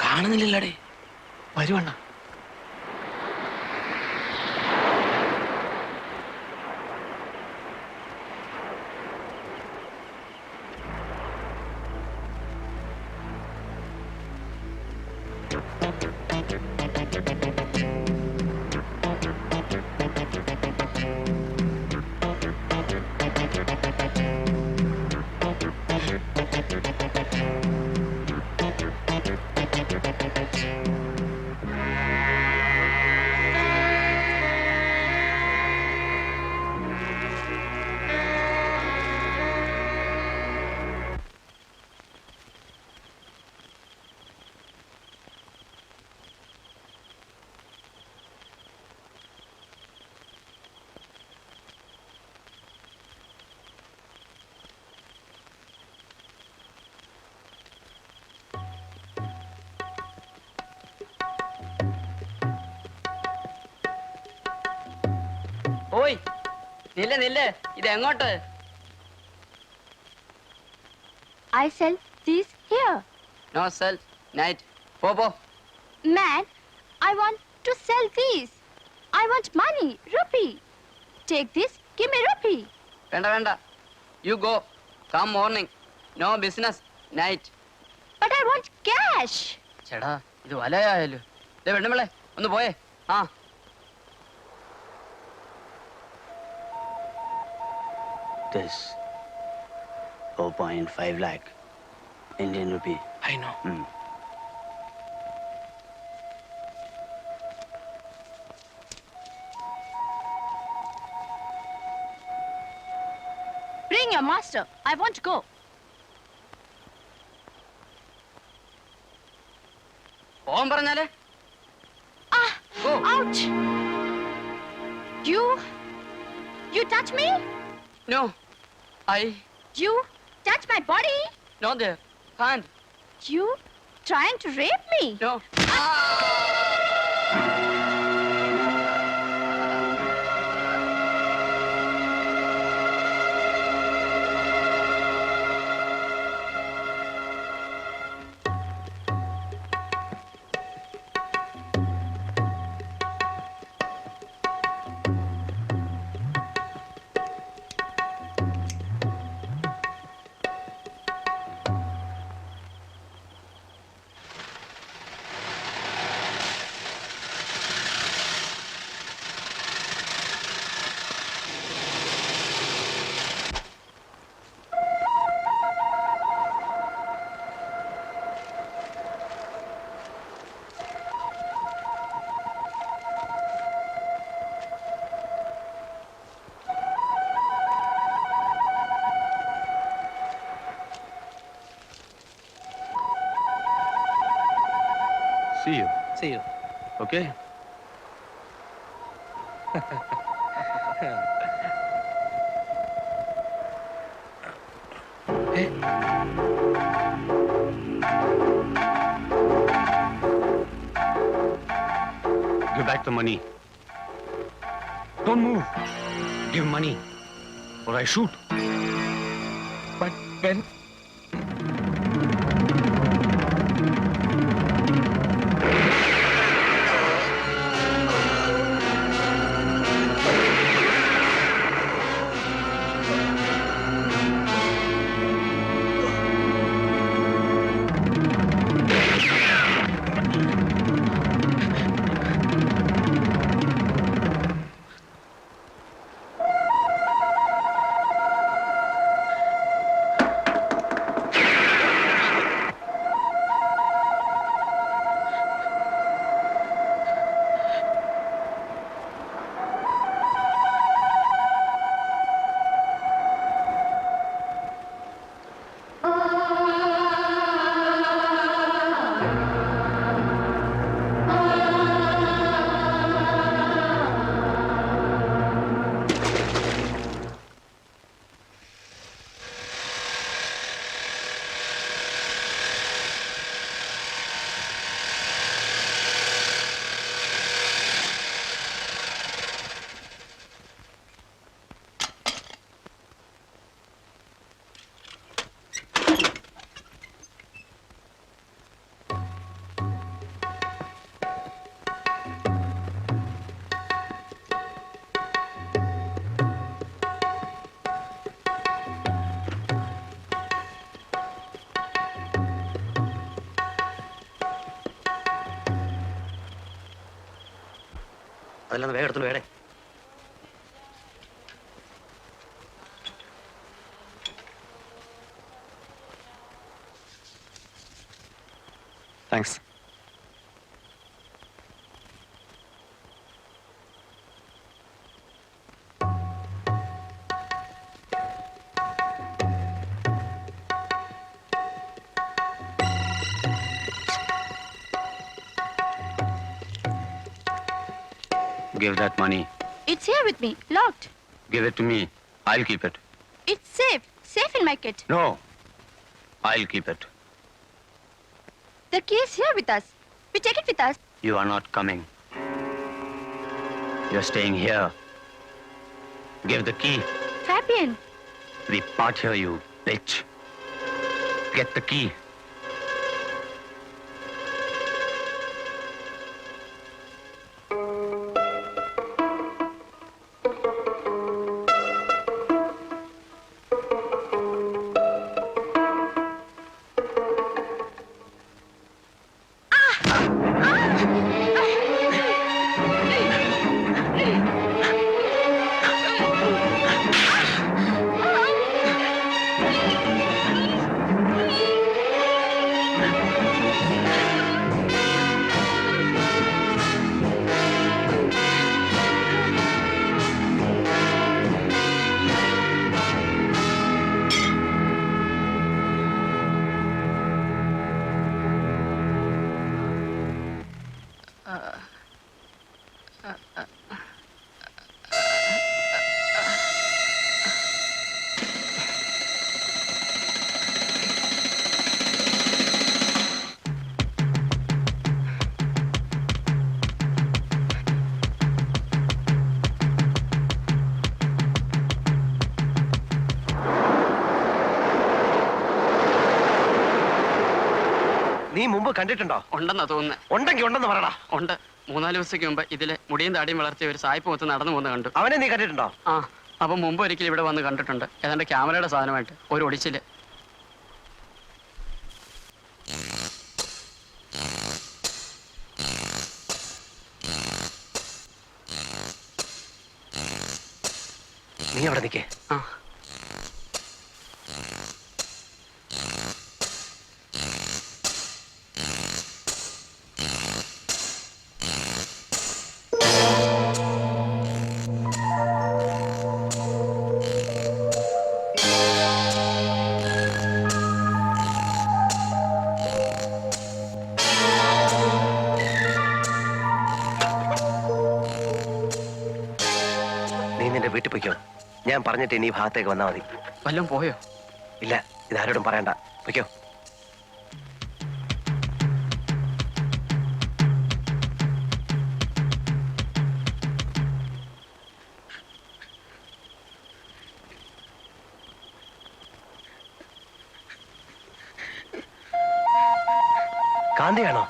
കാണുന്നില്ലല്ലേ? വരുവണ്ണ. ഓയ് നില്ല് ഇത് എങ്ങോട്ട്? I sell these here. No sell night. പോ. Man, I want to sell these. I want money, rupee. Take this, give me rupee. വേണ്ട. You go. Come morning. No business night. But I want cash. ചേടാ ഇത് വലയായാലോ. പെണ്ണുമ്പളെ ഒന്ന് പോയേ. ആ This 4.5 lakh Indian rupee. I know. Bring your master. I want to go. പോകാൻ പറഞ്ഞാലേ Ah! Ouch! You touch me? No I You touch my body? No ദർ കാൻഡ് You trying to rape me? No See you. See you. Okay? Give back the money. Don't move. Give money, or I shoot. But when... അതെല്ലാം വേഗം എടുത്തു വേടേ. Thanks. Give that money. It's here with me, locked. Give it to me. I'll keep it. It's safe in my kit. No. I'll keep it. The key is here with us. We take it with us. You are not coming. You're staying here. Give the key. Fabian, We part here, you bitch. Get the key. നീ മുമ്പ് കണ്ടിട്ടുണ്ടോ? ഉണ്ടെന്നാ തോന്നുന്നത്. ഉണ്ടെങ്കിൽ ഉണ്ടെന്ന് പറയടാ. ഉണ്ട്. 3-4 ദിവസത്തേക്ക് മുമ്പ് ഇതിലെ മുടിയും താടിയും വളർത്തിയ ഒരു സായിപ്പ് മൊത്തം നടന്നു പോകുന്ന കണ്ടു. അവനെ നീ കണ്ടിട്ടുണ്ടോ? ആ, അപ്പൊ മുമ്പ് ഒരിക്കലും ഇവിടെ വന്ന് കണ്ടിട്ടുണ്ട്. ഏതാണ്ട് ക്യാമറയുടെ സാധനമായിട്ട് ഒരു ഒടിച്ചില്. നീ അവിടെ നിൽക്കേ. ആ, നീ നിന്റെ വീട്ടിൽ പോയിക്കോ. ഞാൻ പറഞ്ഞിട്ട് ഇനി ഈ ഭാഗത്തേക്ക് വന്നാൽ മതി. വല്ലതും പോയോ? ഇല്ല, ഇതാരോടും പറയണ്ട. പൊയ്ക്കോ. കാന്തിയാണോ?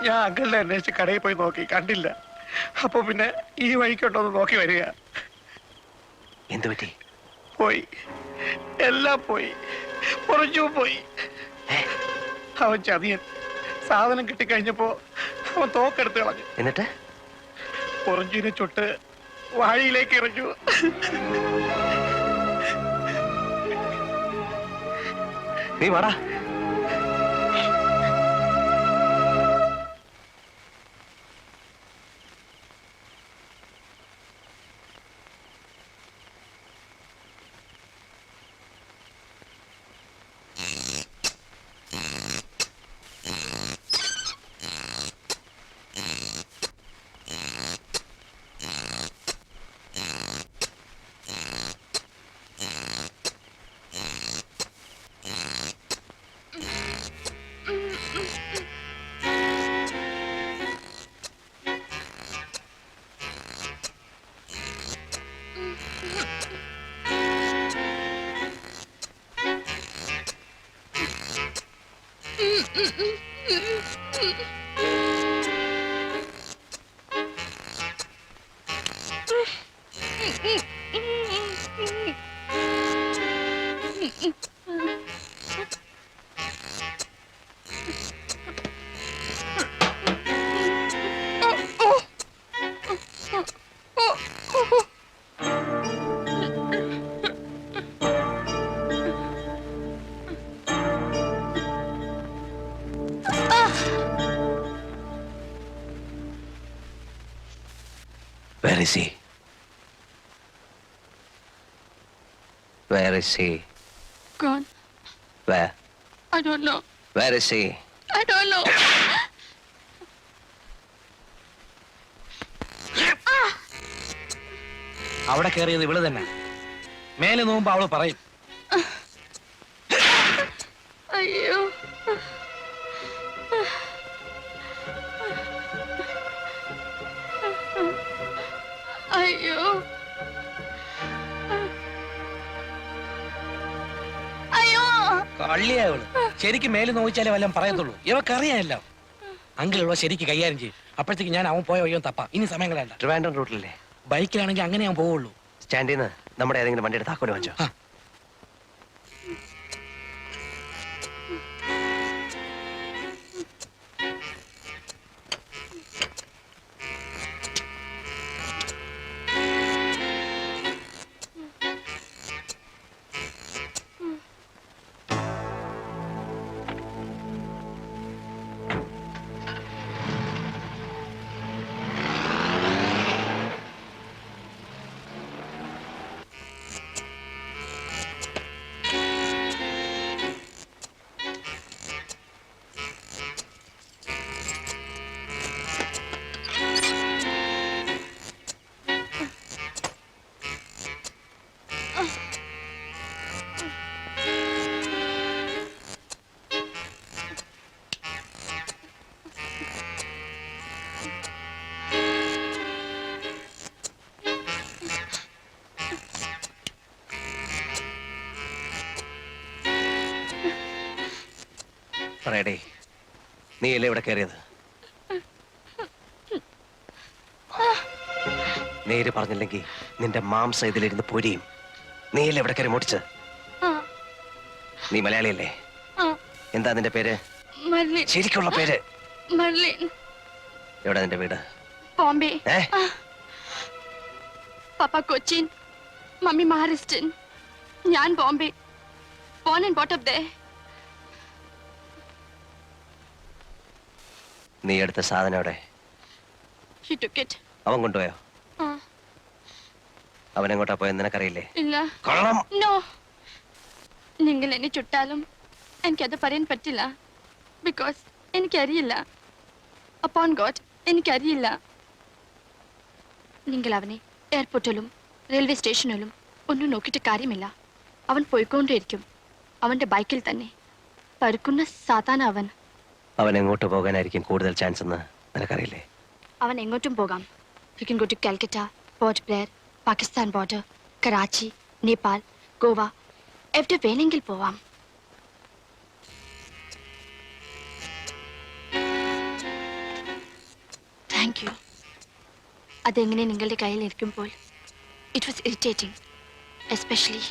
ഞാൻ അങ്കിളിനെ അന്വേഷിച്ച് കടയിൽ പോയി നോക്കി, കണ്ടില്ല. അപ്പൊ പിന്നെ ഈ വഴിക്കുണ്ടോ എന്ന് നോക്കി വരിക. എന്തു പറ്റി? പോയി, എല്ലാം പോയി, കുറച്ചു പോയി. അവൻ ചതിയൻ. സാധനം കിട്ടിക്കഴിഞ്ഞപ്പോ അവൻ തോക്കെടുത്ത് കളഞ്ഞു. എന്നിട്ട് പൊറഞ്ചിനെ ചുട്ട് വാഴിയിലേക്ക് എറിഞ്ഞു. നീ വാടാ. Where is he? Where is he? Gone. Where? I don't know. Where is he? I don't know. അവിടെ കയറിയത് ഇവള് തന്നെ. മേലെ നോക്കുമ്പോ അവള് പറയും. അയ്യോ. അയ്യോ. അയ്യോ. കള്ളിയാ ഇവള്. ശരിക്കും മേല് നോക്കിച്ചാലേ വല്ലതും പറയത്തുള്ളൂ. ഇവക്കറിയാമല്ലോ. അങ്കിൾ ഇവിടെ ശരിക്ക് കൈകാര്യം ചെയ്യും. അപ്പോഴത്തേക്ക് ഞാൻ അവൻ പോയ വയ്യോ തപ്പാം. ഇനി സമയം കളയണ്ട. ട്രിവാൻഡ്രം റൂട്ടിലല്ലേ? ബൈക്കിലാണെങ്കിൽ അങ്ങനെ ഞാൻ പോവുള്ളൂ. സ്റ്റാൻഡിൽ നിന്ന് നമ്മുടെ ഏതെങ്കിലും വണ്ടിയുടെ താക്കോല് വാങ്ങിച്ചോ. പറയടേ, നീയല്ലേ ഇവിടെ കയറിയത്? നേര് പറഞ്ഞില്ലെങ്കിൽ നിന്റെ മാംസം ഇതിലിരുന്ന് പൊരിയും. നീയല്ലേ ഇവിടെ കയറി മുടിച്ച്? നീ മലയാളിയല്ലേ? എന്താ നിന്റെ പേര്? ശരിക്കുള്ള പേര്? എവിടെ നിന്റെ വീട്? ബോംബെ. പപ്പ കൊച്ചിൻ, മമ്മി മഹാരാഷ്ട്രൻ, ഞാൻ Bombay. Born and brought up there. നീ എടുത്ത സാധനം എവിടെ? He took it. അവൻ കൊണ്ടുപോയോ? അവൻ എങ്ങോട്ടാ പോയെന്ന് നിനക്കറിയില്ലേ? ഇല്ല. കള്ളം. No. നിങ്ങൾ എന്നെ ചുട്ടാലും എനിക്കത് പറയാൻ പറ്റില്ല. ബിക്കോസ് എനിക്കറിയില്ല. അപ്പോൺ ഗോഡ്, എനിക്കറിയില്ല. നിങ്ങൾ അവനെ എയർപോർട്ടിലും റെയിൽവേ സ്റ്റേഷനിലും ഒന്നും നോക്കിയിട്ട് കാര്യമില്ല. അവൻ പോയിക്കൊണ്ടിരിക്കും. അവന്റെ ബൈക്കിൽ തന്നെ. പരുക്കുന്ന സാധാരണ അവൻ. അവൻ എങ്ങോട്ട് പോകാനായിരിക്കും കൂടുതൽ ചാൻസ് എന്ന് നിനക്കറിയില്ലേ? അവൻ എങ്ങോട്ടും പോകാം. You can go to Calcutta, Port Blair, Pakistan border, Karachi, Nepal, Goa, എവിടെ വേണമെങ്കിൽ പോവാം. Thank you. അതെങ്ങനെ നിങ്ങളുടെ കയ്യിൽ ഇരിക്കുമ്പോൾ ഇറ്റ് വാസ് ഇറിറ്റേറ്റിംഗ്, എസ്പെഷ്യലി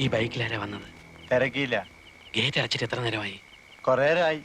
ഈ ബൈക്കിലാരാ വന്നത്? തിരക്കിയില്ല. ഗേറ്റ് അടച്ചിട്ട് എത്ര നേരമായി? കുറേ നേരമായി.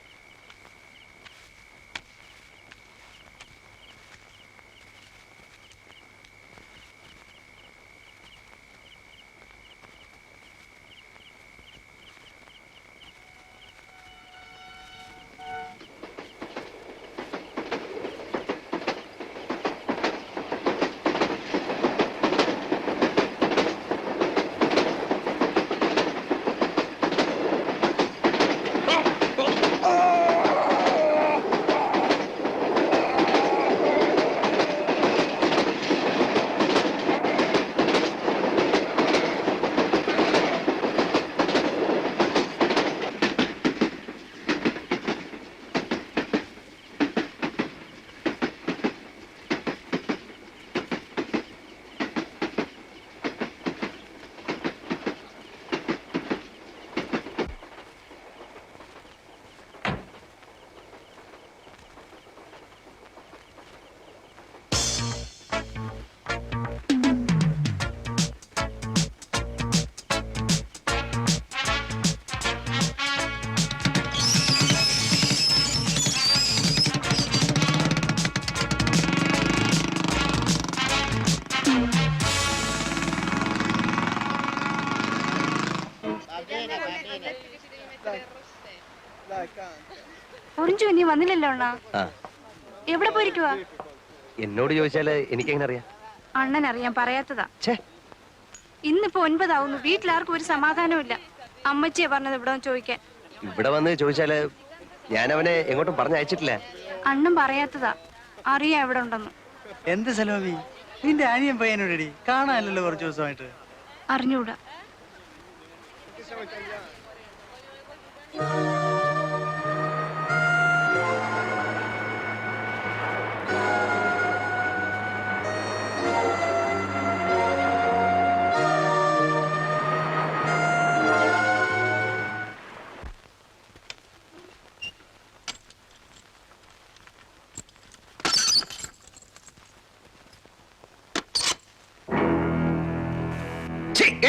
ഒറിഞ്ചു നീ വന്നില്ലല്ലോ അണ്ണാ. എവിടെ പോയിരിക്കുവാ? എന്നോട് ചോദിച്ചാല് എനിക്കെങ്ങനെ അറിയാം? അണ്ണൻ അറിയാൻ പറയാത്തതാ. ഛേ, ഇന്നിപ്പോ 9 ആവുന്നു. വീട്ടിലാർക്കും ഒരു സമാധാനവും ഇല്ല. അമ്മച്ചിയെ പറഞ്ഞത് ഇവിടെ ചോദിക്കാൻ. ഇവിടെ വന്ന് ചോദിച്ചാല് ഞാൻ അവനെ എങ്ങോട്ടും പറഞ്ഞയച്ചിട്ടില്ല. അണ്ണൻ പറയാത്തതാ. അറിയാം എവിടെ ഉണ്ടെന്ന്. എന്ത് സലോമി, നിന്റെ അനിയൻ പയ്യനോടി കാണാനല്ലോ കുറച്ച് ദിവസമായിട്ട്. അറിഞ്ഞൂടാ.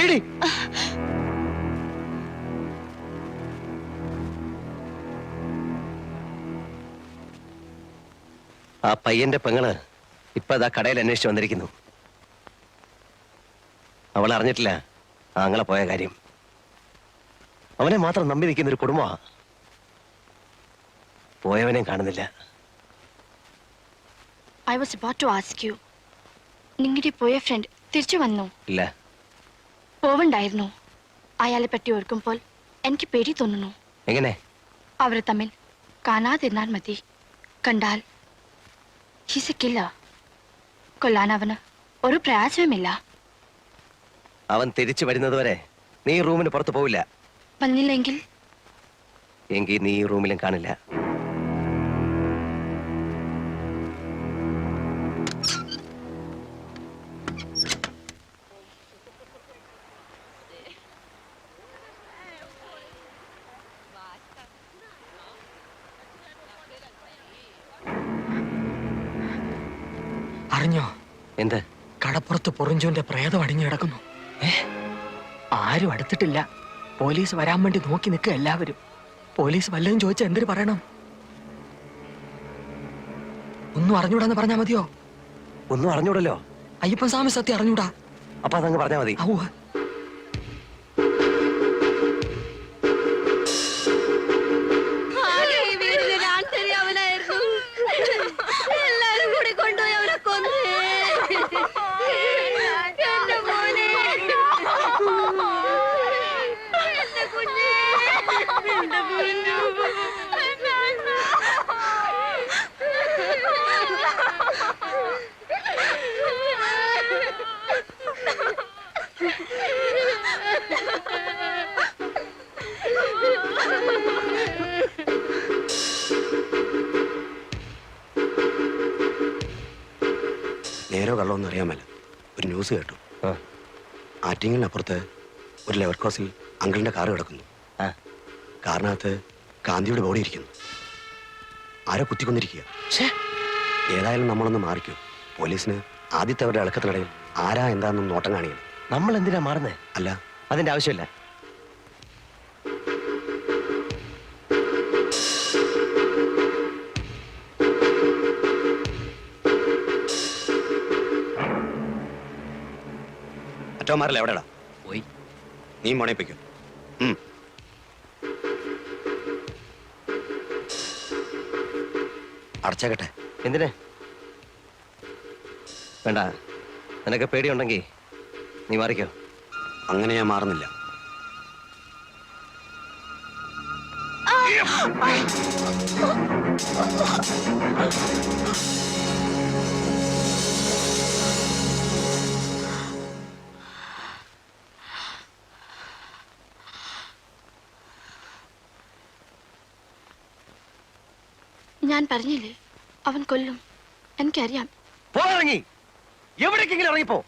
എഴുതി. ആ പയ്യന്റെ പെങ്ങള് ഇപ്പൊ അതാ കടയിൽ അന്വേഷിച്ച് വന്നിരിക്കുന്നു. അവൾ അറിഞ്ഞിട്ടില്ല ആങ്ങളെ പോയ കാര്യം. അവനെ മാത്രം നമ്പി നിൽക്കുന്ന ഒരു കുടുംബമാ. പോയവനെ കാണുന്നില്ല. I was about to ask you. നിങ്ങളുടെ പോയ ഫ്രണ്ട് തിരിച്ചു വന്നു? ഇല്ല. പോവണ്ടായിരുന്നു. അയാളെ പറ്റി ഓർക്കുമ്പോൾ എനിക്ക് പേടി തോന്നുന്നു. എങ്ങനെ? അവർ തമ്മിൽ കാണാതിരുന്നാൽ മതി. കണ്ടാൽ he's a killer. കൊല്ലാൻ അവന് ഒരു പ്രയാസവുമില്ല. അവൻ തിരിച്ചു വരുന്നതുവരെ നീ റൂമിന് പുറത്ത് പോവില്ല. വന്നില്ലെങ്കിൽ എങ്കിൽ നീ ഈ റൂമിലും കാണില്ല. അറിഞ്ഞോ? എന്ത്? കടപ്പുറത്ത് പൊറിഞ്ചോന്റെ പ്രേതം അടിഞ്ഞു കിടക്കുന്നു. ആരും അടുത്തിട്ടില്ല. പോലീസ് വരാൻ വേണ്ടി നോക്കി നിൽക്കുക എല്ലാവരും. പോലീസ് വല്ലതും ചോദിച്ചാൽ എന്തിനു പറയണം? ഒന്നും അറിഞ്ഞൂടാന്ന് പറഞ്ഞാ മതിയോ? ഒന്നും അറിഞ്ഞൂടല്ലോ. അയ്യപ്പൻ സ്വാമി സത്യം അറിഞ്ഞൂടാ. അപ്പൊ അതങ്ങ് പറഞ്ഞാ മതി. എല്ലാരും കൂടി കൊണ്ടുപോയി അവനെ കൊന്നു. എന്റെ മോനെ, എന്റെ കുഞ്ഞേ, എന്റെ പൊന്നു. നേരോ കള്ളമൊന്നും അറിയാൻ മേല. ഒരു ന്യൂസ് കേട്ടു. ആറ്റിങ്ങലിനപ്പുറത്ത് ഒരു ലെവർ ക്രോസിൽ അങ്കിളിന്റെ കാറ് കിടക്കുന്നു. കാറിനകത്ത് ഗാന്ധിയുടെ ബോഡി ഇരിക്കുന്നു. ആരോ കുത്തിക്കൊന്നിരിക്കുക. ഏതായാലും നമ്മളൊന്ന് മാറിക്കോ. പോലീസിന് ആദ്യത്തെ അവരുടെ ഇളക്കത്തിനിടയിൽ ആരാ എന്താണെന്ന് നോട്ടം കാണിക്കണം. നമ്മൾ എന്തിനാ മാറുന്നേ? അല്ല, അതിന്റെ ആവശ്യമില്ല. മറ്റോമാരല്ല എവിടെടാ? പോയി. നീ മോണിപ്പിക്കും. അടച്ചേക്കട്ടെ. എന്തിന്? വേണ്ട. നിനക്ക് പേടിയുണ്ടെങ്കിൽ നീ മാറിക്കോ. അങ്ങനെ ഞാൻ മാറുന്നില്ല. ഞാൻ പറഞ്ഞില്ലേ അവൻ കൊല്ലും. എനിക്കറിയാം. പോറങ്ങി എവിടേക്കെങ്കിലും ഇറങ്ങിപ്പോ.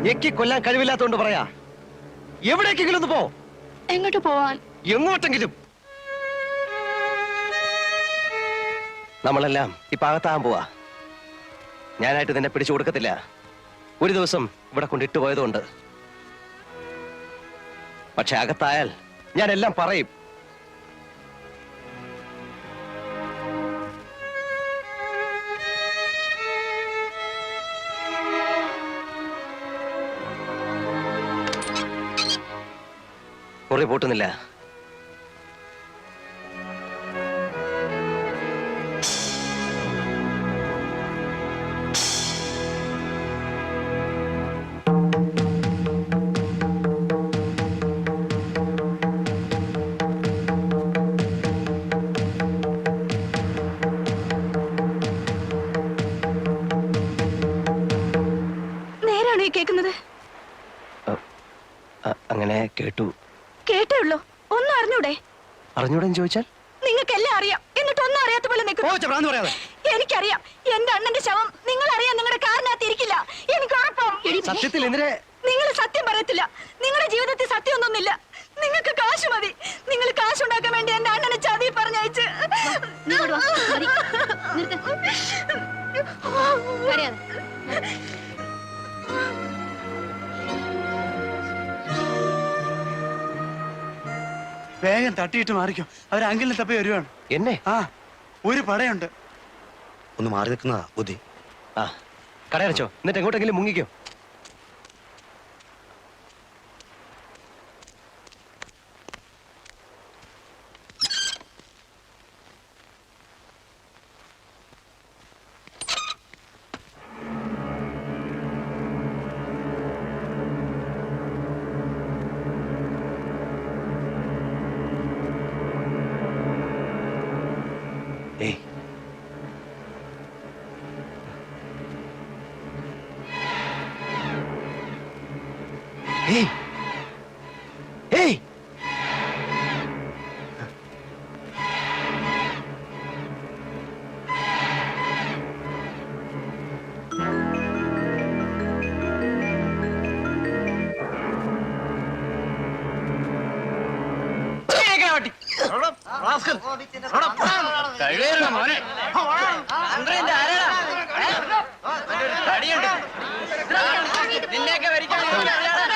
ഞെക്കി കൊല്ലാൻ കഴിവില്ലാത്തോണ്ട് പറയാ. എവിടേക്കെങ്കിലും ഒന്ന് പോ. എങ്ങോട്ട് പോവാൻ? എങ്ങോട്ടെങ്കിലും. നമ്മളെല്ലാം ഇപ്പൊ അകത്താകാൻ പോവാ. ഞാനായിട്ട് നിന്നെ പിടിച്ചു കൊടുക്കത്തില്ല. ഒരു ദിവസം ഇവിടെ കൊണ്ടിട്ട് പോയതുകൊണ്ട്. പക്ഷെ അകത്തായാൽ ഞാൻ എല്ലാം പറയും. മുറി പൂട്ടുന്നില്ല. നേരാണോ ഈ കേൾക്കുന്നത്? അങ്ങനെ കേട്ടു. കേട്ടേ ഉള്ളൂ. ഒന്നും അറിഞ്ഞൂടെ? അറിഞ്ഞൂടെന്ന് ചോദിച്ചാൽ? നിങ്ങൾക്കെല്ലാം അറിയാം, എന്നിട്ട് ഒന്നും അറിയാത്ത പോലെ നിൽക്കുന്നു. എനിക്കറിയാം. എന്റെ അണ്ണന്റെ ശവം നിങ്ങൾ അറിയാൻ നിങ്ങളുടെ കാറിനകത്ത് ഇരിക്കില്ല. എനിക്ക് ഉറപ്പം. സത്യത്തിൽ എന്തിനെ? നിങ്ങൾ സത്യം പറയത്തില്ല. നിങ്ങളുടെ ജീവിതത്തിൽ സത്യമൊന്നുമില്ല. നിങ്ങൾക്ക് കാശ് മതി. നിങ്ങൾ കാശുണ്ടാക്കാൻ വേണ്ടി എന്റെ അണ്ണനെ ചതി പറഞ്ഞയച്ച് വേഗം തട്ടിയിട്ട് മാറിക്കോ. അവർ അങ്കിളിനെ തപ്പി വരുവാണ്. എന്നെ? ആ, ഒരു പടയുണ്ട്. ഒന്ന് മാറി നിൽക്കുന്നതാ ബുദ്ധി. ആ, കടയടച്ചോ, എന്നിട്ട് എങ്ങോട്ടെങ്കിലും മുങ്ങിക്കോ. ഏയ്, ഏയ്, ഏയ്,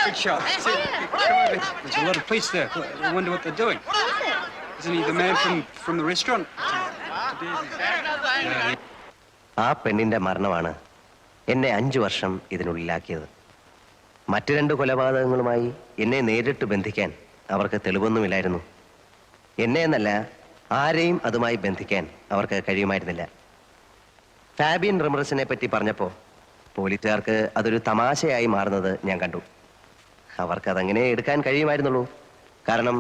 Good shot. See, there's a lot of police there. I wonder what they're doing. Isn't he the man from the restaurant? ആ പെണ്ണിന്റെ മരണമാണ് എന്നെ 5 വർഷം ഇതിനുള്ളിലാക്കിയത്. മറ്റു 2 കൊലപാതകങ്ങളുമായി എന്നെ നേരിട്ട് ബന്ധിക്കാൻ അവർക്ക് തെളിവൊന്നുമില്ലായിരുന്നു. എന്നെ എന്നല്ല, ആരെയും അതുമായി ബന്ധിക്കാൻ അവർക്ക് കഴിയുമായിരുന്നില്ല. ഫാബിയൻ റമറസിനെ പറ്റി പറഞ്ഞപ്പോൾ പോലീസുകാർക്ക് അതൊരു തമാശയായി മാറുന്നത് ഞാൻ കണ്ടു. അവർക്കതങ്ങനെ എടുക്കാൻ കഴിയുമായിരുന്നുള്ളൂ. കാരണം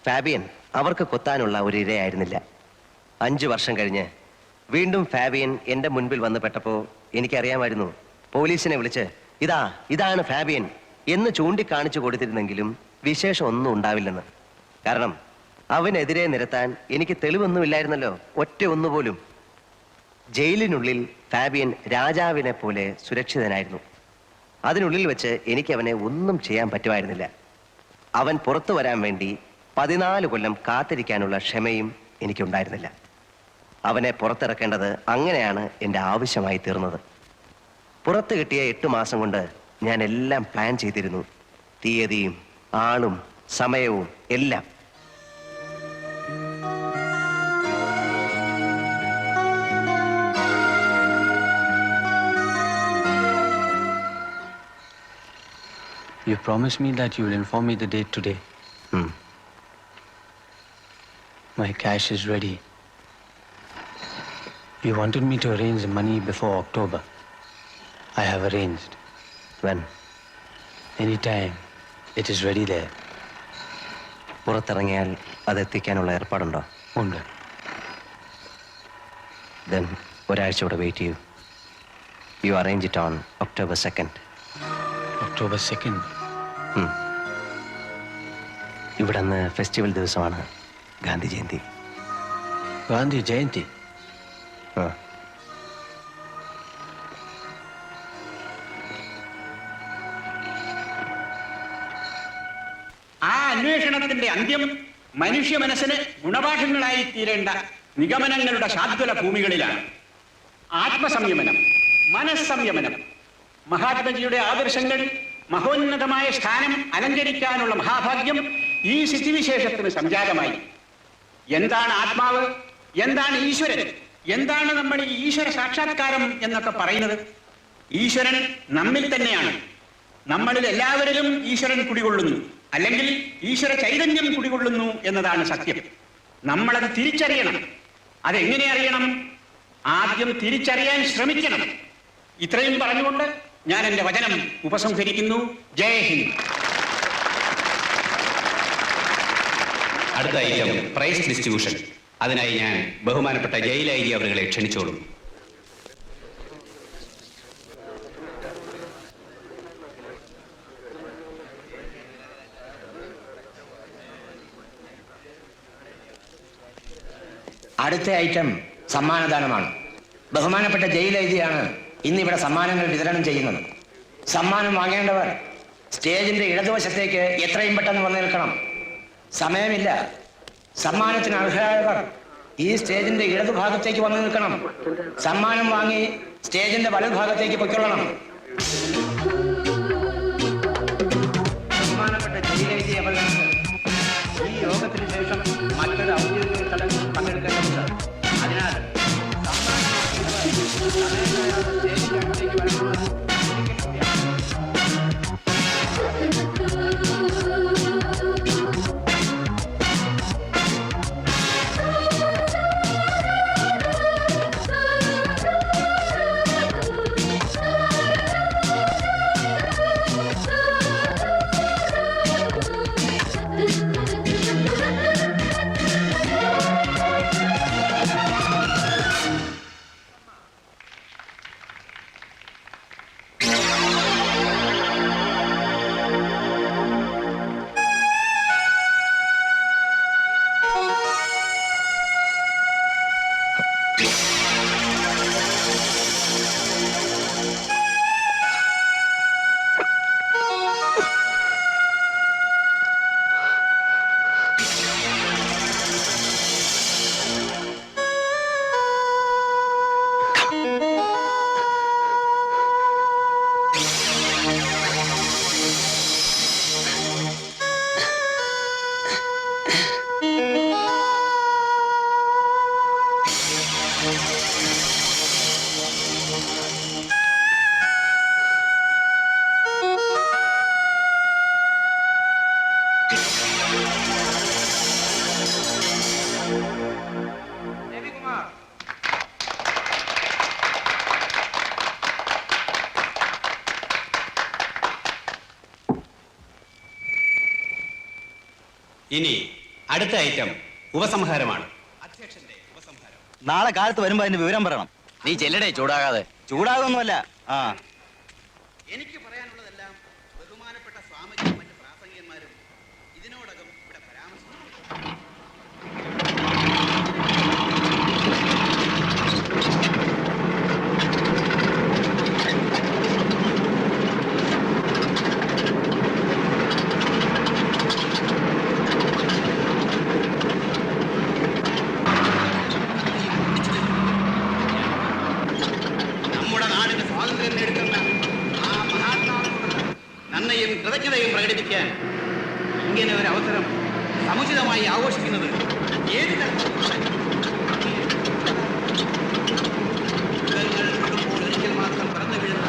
ഫാബിയൻ അവർക്ക് കൊത്താനുള്ള ഒരു ഇരയായിരുന്നില്ല. 5 വർഷം കഴിഞ്ഞ് വീണ്ടും ഫാബിയൻ എൻ്റെ മുൻപിൽ വന്ന് പെട്ടപ്പോൾ എനിക്കറിയാമായിരുന്നു പോലീസിനെ വിളിച്ച് ഇതാണ് ഫാബിയൻ എന്ന് ചൂണ്ടിക്കാണിച്ചു കൊടുത്തിരുന്നെങ്കിലും വിശേഷം ഒന്നും ഉണ്ടാവില്ലെന്ന്. കാരണം അവനെതിരെ നിരത്താൻ എനിക്ക് തെളിവൊന്നുമില്ലായിരുന്നല്ലോ, ഒറ്റ ഒന്നുപോലും. ജയിലിനുള്ളിൽ ഫാബിയൻ രാജാവിനെ പോലെ സുരക്ഷിതനായിരുന്നു. അതിനുള്ളിൽ വെച്ച് എനിക്ക് അവനെ ഒന്നും ചെയ്യാൻ പറ്റുമായിരുന്നില്ല. അവൻ പുറത്തു വരാൻ വേണ്ടി 14 കൊല്ലം കാത്തിരിക്കാനുള്ള ക്ഷമയും എനിക്കുണ്ടായിരുന്നില്ല. അവനെ പുറത്തിറക്കേണ്ടത് അങ്ങനെയാണ് എൻ്റെ ആവശ്യമായി തീർന്നത്. പുറത്ത് കിട്ടിയ 8 മാസം കൊണ്ട് ഞാൻ എല്ലാം പ്ലാൻ ചെയ്തിരുന്നു. തീയതിയും ആളും സമയവും എല്ലാം. You promised me that you will inform me the date today. My cash is ready. You wanted me to arrange the money before October. I have arranged. When? Anytime. It is ready there. പുറത്തിറങ്ങിയാൽ അതെത്തിക്കാനുള്ള ഏർപ്പാടുണ്ടോ? ഉണ്ട്. Then ഒരാഴ്ച കൂടെ wait ചെയ്യൂ. You arrange it on October 2nd. October 2nd. ഇവിടെ അന്ന് festival ദിവസമാണ്, ഗാന്ധി ജയന്തി. ഗാന്ധി ജയന്തി? ആ അന്വേഷണത്തിന്റെ അന്ത്യം മനുഷ്യ മനസ്സിന് ഗുണപാഠങ്ങളായി തീരേണ്ട നിഗമനങ്ങളുടെ ശാദ്വല ഭൂമികളിലാണ്. ആത്മസംയമനം, മനസ്സംയമനം, മഹാത്മജിയുടെ ആദർശങ്ങൾ മഹോന്നതമായ സ്ഥാനം അലങ്കരിക്കാനുള്ള മഹാഭാഗ്യം ഈ സ്ഥിതിവിശേഷത്തിന് സംജാതമായി. എന്താണ് ആത്മാവ്, എന്താണ് ഈശ്വരൻ, എന്താണ് നമ്മൾ ഈ ഈശ്വര സാക്ഷാത്കാരം എന്നൊക്കെ പറയുന്നത്? ഈശ്വരൻ നമ്മിൽ തന്നെയാണ്. നമ്മളിൽ എല്ലാവരിലും ഈശ്വരൻ കുടികൊള്ളുന്നു, അല്ലെങ്കിൽ ഈശ്വര ചൈതന്യം കുടികൊള്ളുന്നു എന്നതാണ് സത്യം. നമ്മളത് തിരിച്ചറിയണം. അതെങ്ങനെ അറിയണം? ആദ്യം തിരിച്ചറിയാൻ ശ്രമിക്കണം. ഇത്രയും പറഞ്ഞുകൊണ്ട് ഞാൻ എൻ്റെ വചനം ഉപസംഹരിക്കുന്നു. ജയ് ഹിന്ദ്. അടുത്ത ഐറ്റം പ്രൈസ് ഡിസ്ട്രിബ്യൂഷൻ. അതിനായി ഞാൻ ബഹുമാനപ്പെട്ട ജയിൽ ഐ ജി അവരെ ക്ഷണിച്ചോളും. അടുത്ത ഐറ്റം സമ്മാനദാനമാണ്. ബഹുമാനപ്പെട്ട ജയിൽ ഐ ജിയാണ് ഇന്നിവിടെ സമ്മാനങ്ങൾ വിതരണം ചെയ്യുന്നത്. സമ്മാനം വാങ്ങേണ്ടവർ സ്റ്റേജിന്റെ ഇടതുവശത്തേക്ക് എത്രയും പെട്ടെന്ന് വന്നു നിൽക്കണം. സമയമില്ല. സമ്മാനത്തിന് അർഹരായവർ ഈ സ്റ്റേജിന്റെ ഇടതുഭാഗത്തേക്ക് വന്നു നിൽക്കണം. സമ്മാനം വാങ്ങി സ്റ്റേജിന്റെ വലതുഭാഗത്തേക്ക് പൊയ്ക്കൊള്ളണം. ബഹുമാനപ്പെട്ട ജയിൽ ഐ ജി അവർക്ക് ഈ യോഗത്തിന് ശേഷം ഇനി അടുത്ത ഐറ്റം ഉപസംഹാരമാണ്. നാളെ കാലത്ത് വരുമ്പോ അതിന്റെ വിവരം പറയണം. നീ ചെല്ലടേ, ചൂടാകാതെ. ചൂടാകൊന്നുമല്ല. ആ, എനിക്ക് പറയാനുള്ളതെല്ലാം ബഹുമാനപ്പെട്ട സ്വാമിജിയും മറ്റ് പ്രാസംഗികന്മാരും ഇതിനോടകം ഇവിടെ പരാമർശിച്ചു. നമ്മുടെ നാടിന് സ്വാതന്ത്ര്യം നേടുന്ന ആ മഹാത്മാവിനോട് നന്ദിയും കൃതജ്ഞതയും പ്രകടിപ്പിക്കാൻ ഇങ്ങനെ ഒരു അവസരം സമുചിതമായി ആഘോഷിക്കുന്നത് ഏത് തരത്തിലുള്ള ഒരിക്കൽ മാത്രം പിറന്നു വീഴുന്ന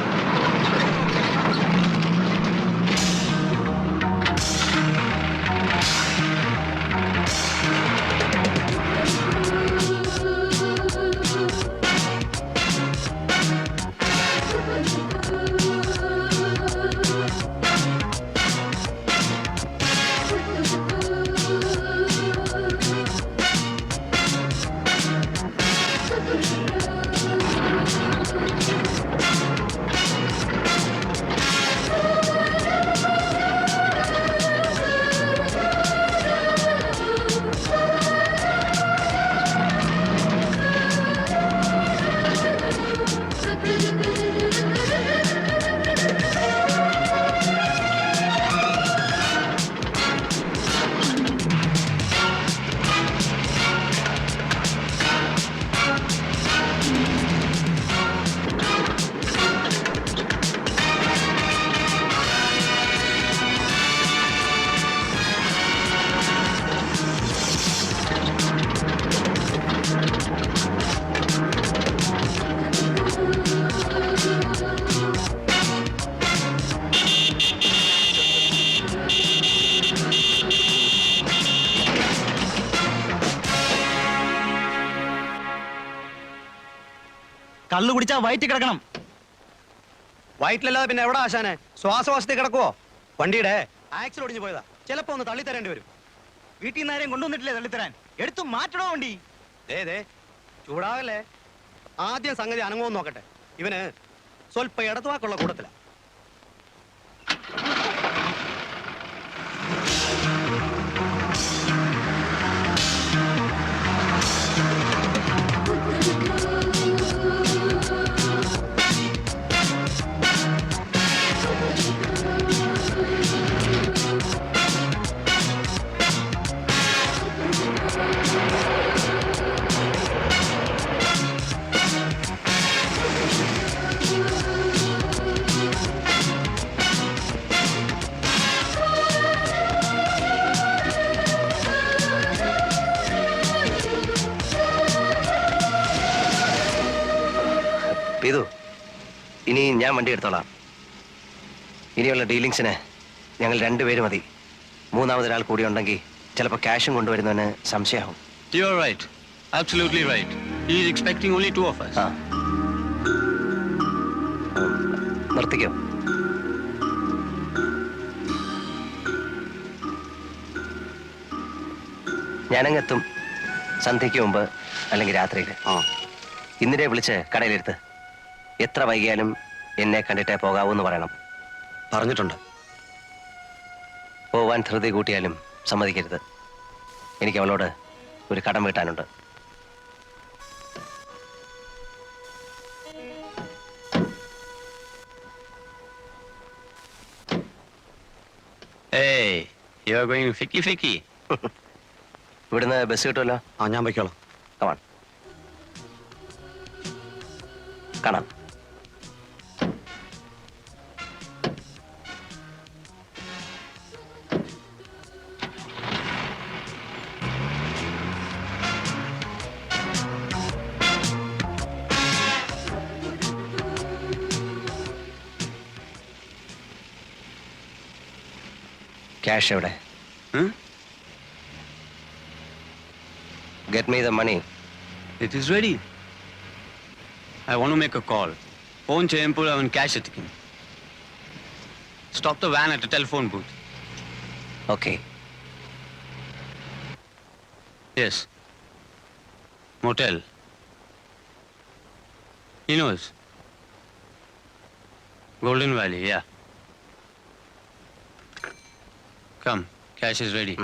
കള്ളു കുടിച്ചാ വയറ്റിൽ കിടക്കണം. വയറ്റിലല്ലാതെ പിന്നെ എവിടെ ആശാനെ? ശ്വാസവാസത്തിൽ കിടക്കുവോ? വണ്ടിയുടെ ആക്സിൽ ഒടിഞ്ഞു പോയതാ. ചിലപ്പോ ഒന്ന് തള്ളിത്തരേണ്ടി വരും. വീട്ടിൽ നിന്ന് ആരെയും കൊണ്ടുവന്നിട്ടില്ലേ തള്ളിത്തരാൻ? എടുത്തു മാറ്റണോ വണ്ടി? ദേ ചൂടാവല്ലേ. ആദ്യം സംഗതി അനങ്ങുമെന്ന് നോക്കട്ടെ. ഇവന് സ്വല്പ ഇടത്തുവാക്കുള്ള കൂട്ടത്തില. പീതു, ഇനി ഞാൻ വണ്ടി എടുത്തോളാം. ഇനിയുള്ള ഡീലിങ്സിന് ഞങ്ങൾ രണ്ടുപേരും മതി. മൂന്നാമതൊരാൾ കൂടി ഉണ്ടെങ്കിൽ ചിലപ്പോൾ ക്യാഷും കൊണ്ടുവരുന്നതിന് സംശയമാവും. You are right. Absolutely right. He is expecting only 2 of us. ആ, നിർത്തിക്കോ. ഞാനങ്ങെത്തും സന്ധ്യയ്ക്ക് മുമ്പ് അല്ലെങ്കിൽ രാത്രിയിൽ. ഇന്നിരെ വിളിച്ച് കടയിലെടുത്ത് എത്ര വൈകിയാലും എന്നെ കണ്ടിട്ടേ പോകാവൂ എന്ന് പറയണം. പറഞ്ഞിട്ടുണ്ട്. പോവാൻ ധൃതി കൂട്ടിയാലും സമ്മതിക്കരുത്. എനിക്ക് അവളോട് ഒരു കടം വീട്ടാനുണ്ട്. Hey, you are going ficky. ഇവിടുന്ന് ബസ് കിട്ടുമല്ലോ. ഞാൻ വയ്ക്കോളാം. കമാൺ, കാണാം. ക്യാഷ് എവിടെ? Get me the money. It is ready. I want to make a call. Phone cheyampudu avan cash etikkum. Stop the van at a telephone booth. Okay. Yes. Motel. He knows. Golden Valley, yeah. Come, cash is ready.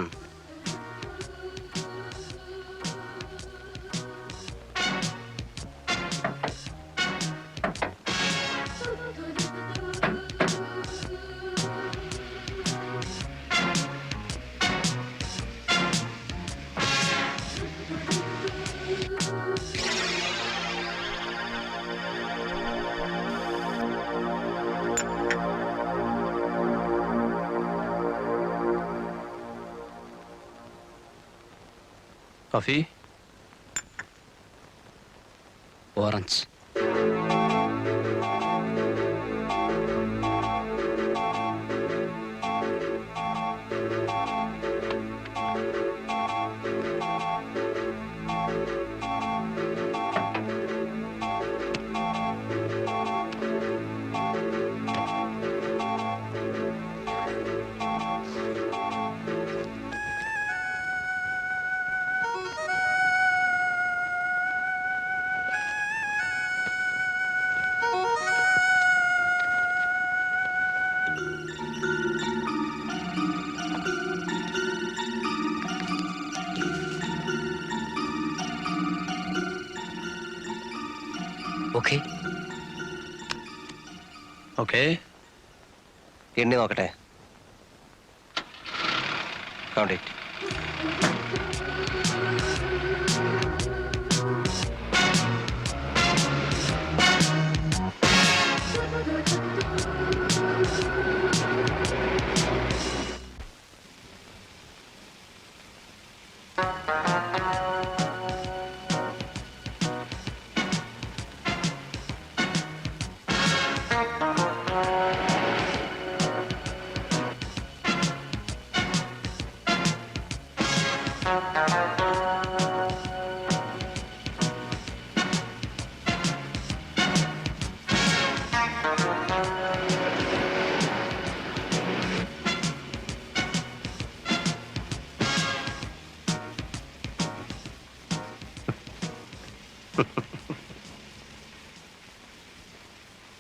Coffee? Orange. Okay. Okay. എണ്ണി നോക്കട്ടെ. Count it.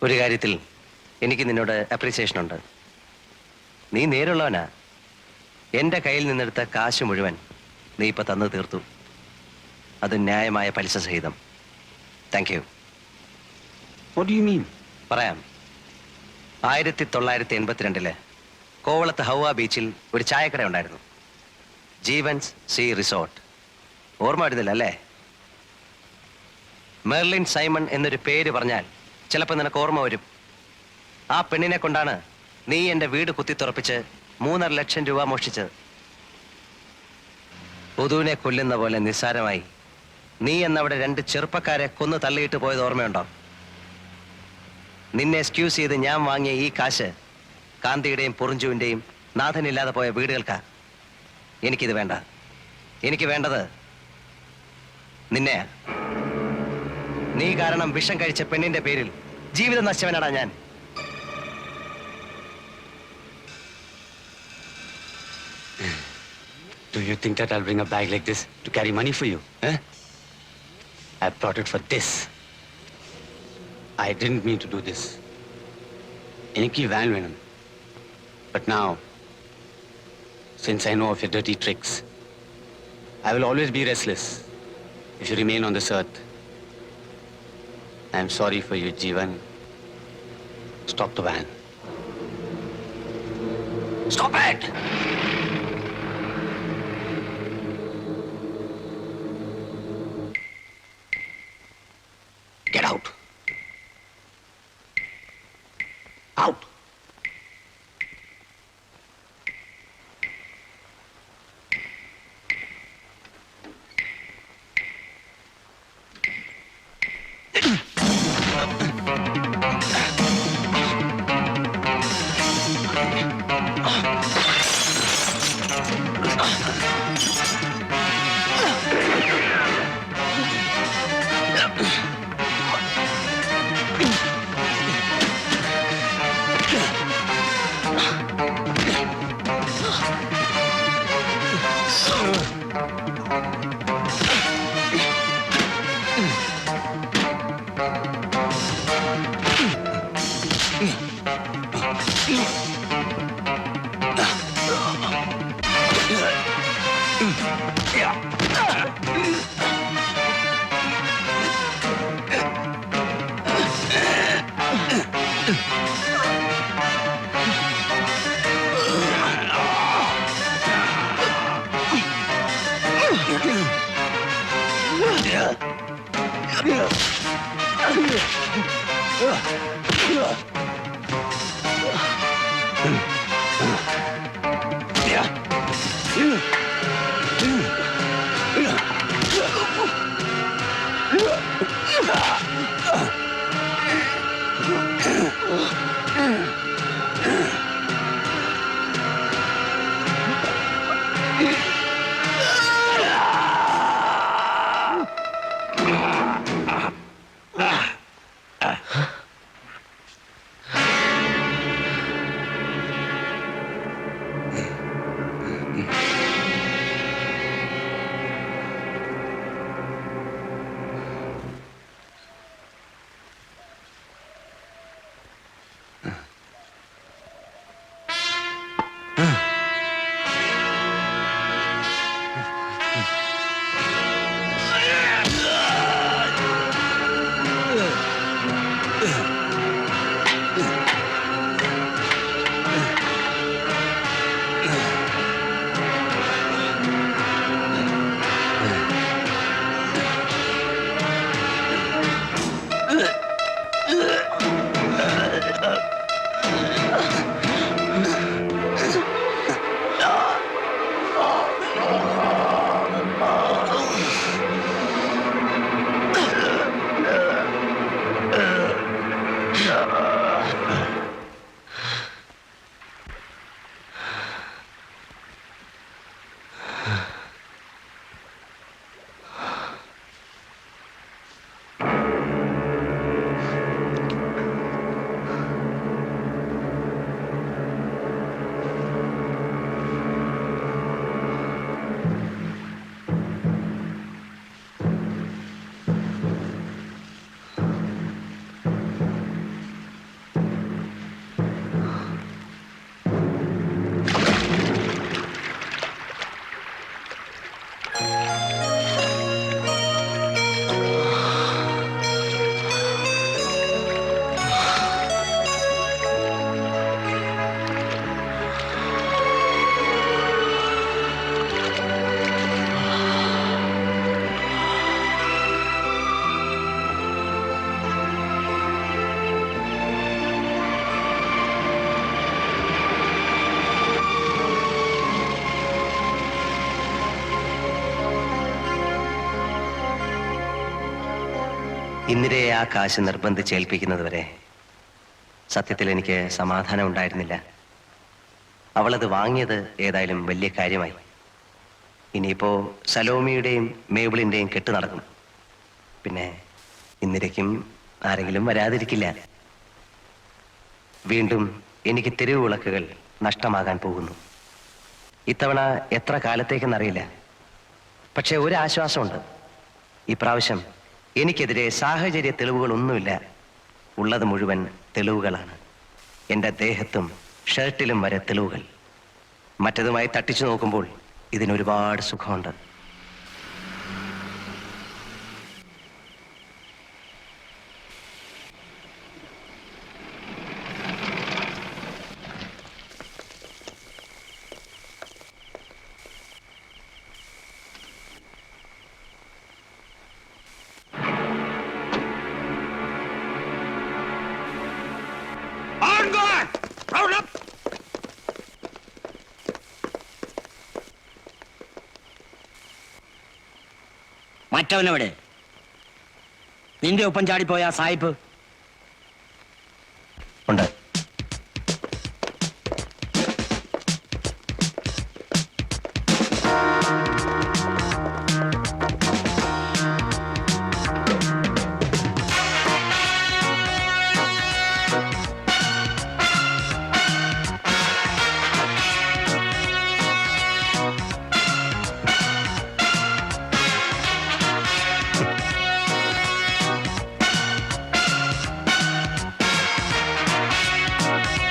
ഒരു കാര്യത്തിൽ എനിക്ക് നിന്നോട് appreciation ഉണ്ട്. നീ നേരുള്ളവനാ. എൻ്റെ കയ്യിൽ നിന്നെടുത്ത കാശ് മുഴുവൻ നീ ഇപ്പം തന്നു തീർത്തു. അത് ന്യായമായ പലിശ സഹിതം. Thank you. What do you mean? പറയാം. 1982 കോവളത്ത് ഹൗവ ബീച്ചിൽ ഒരു ചായക്കട ഉണ്ടായിരുന്നു. Jeevan's sea resort. ഓർമ്മ വരുന്നില്ല അല്ലേ? മെർലിൻ സൈമൺ എന്നൊരു പേര് പറഞ്ഞാൽ ചിലപ്പോൾ നിനക്ക് ഓർമ്മ വരും. ആ പെണ്ണിനെ കൊണ്ടാണ് നീ എൻ്റെ വീട് കുത്തിത്തുറപ്പിച്ച് 3.5 ലക്ഷം രൂപ മോഷ്ടിച്ചത്. പൊതുവിനെ കൊല്ലുന്ന പോലെ നിസ്സാരമായി നീ എന്നവിടെ 2 ചെറുപ്പക്കാരെ കൊന്നു തള്ളിയിട്ട് പോയത് ഓർമ്മയുണ്ടോ? നിന്നെ എക്സ്ക്യൂസ് ചെയ്ത് ഞാൻ വാങ്ങിയ ഈ കാശ് കാന്തിയുടെയും പൊറിഞ്ചുവിൻ്റെയും നാഥനില്ലാതെ പോയ വീടുകൾക്കാ. എനിക്കിത് വേണ്ട. എനിക്ക് വേണ്ടത് നിന്നെയാ. നീ കാരണം വിഷം കഴിച്ച പെണ്ണിന്റെ പേരിൽ ജീവിതം നശിച്ചവനാടാ ഞാൻ. Do you think that I'll bring a bag like this to carry money for you? Eh? I brought it for this. I didn't mean to do this. Eniki van venum. But now, since I know of your dirty tricks, I will always be restless if you remain on this earth. I'm sorry for you, Jeevan. Stop the van. Stop it! Get out. Out. ഇന്ദിരയെ ആ കാശ് നിർബന്ധിച്ചേൽപ്പിക്കുന്നത് വരെ സത്യത്തിൽ എനിക്ക് സമാധാനം ഉണ്ടായിരുന്നില്ല. അവളത് വാങ്ങിയത് ഏതായാലും വലിയ കാര്യമായി. ഇനിയിപ്പോ സലോമിയുടെയും മേബിളിന്റെയും കെട്ട് നടക്കും. പിന്നെ ഇന്ദിരയ്ക്കും ആരെങ്കിലും വരാതിരിക്കില്ല. വീണ്ടും എനിക്ക് തെരുവ് വിളക്കുകൾ നഷ്ടമാകാൻ പോകുന്നു. ഇത്തവണ എത്ര കാലത്തേക്കെന്നറിയില്ല. പക്ഷെ ഒരു ആശ്വാസമുണ്ട്. ഇപ്രാവശ്യം എനിക്കെതിരെ സാഹചര്യ തെളിവുകളൊന്നുമില്ല. ഉള്ളത് മുഴുവൻ തെളിവുകളാണ്. എൻ്റെ ദേഹത്തും ഷർട്ടിലും വരെ തെളിവുകൾ. മറ്റതുമായി തട്ടിച്ചു നോക്കുമ്പോൾ ഇതിനൊരുപാട് സുഖമുണ്ട്. മറ്റവനെവിടെ? നിന്റെ ഒപ്പം ചാടിപ്പോയ സായിപ്പ്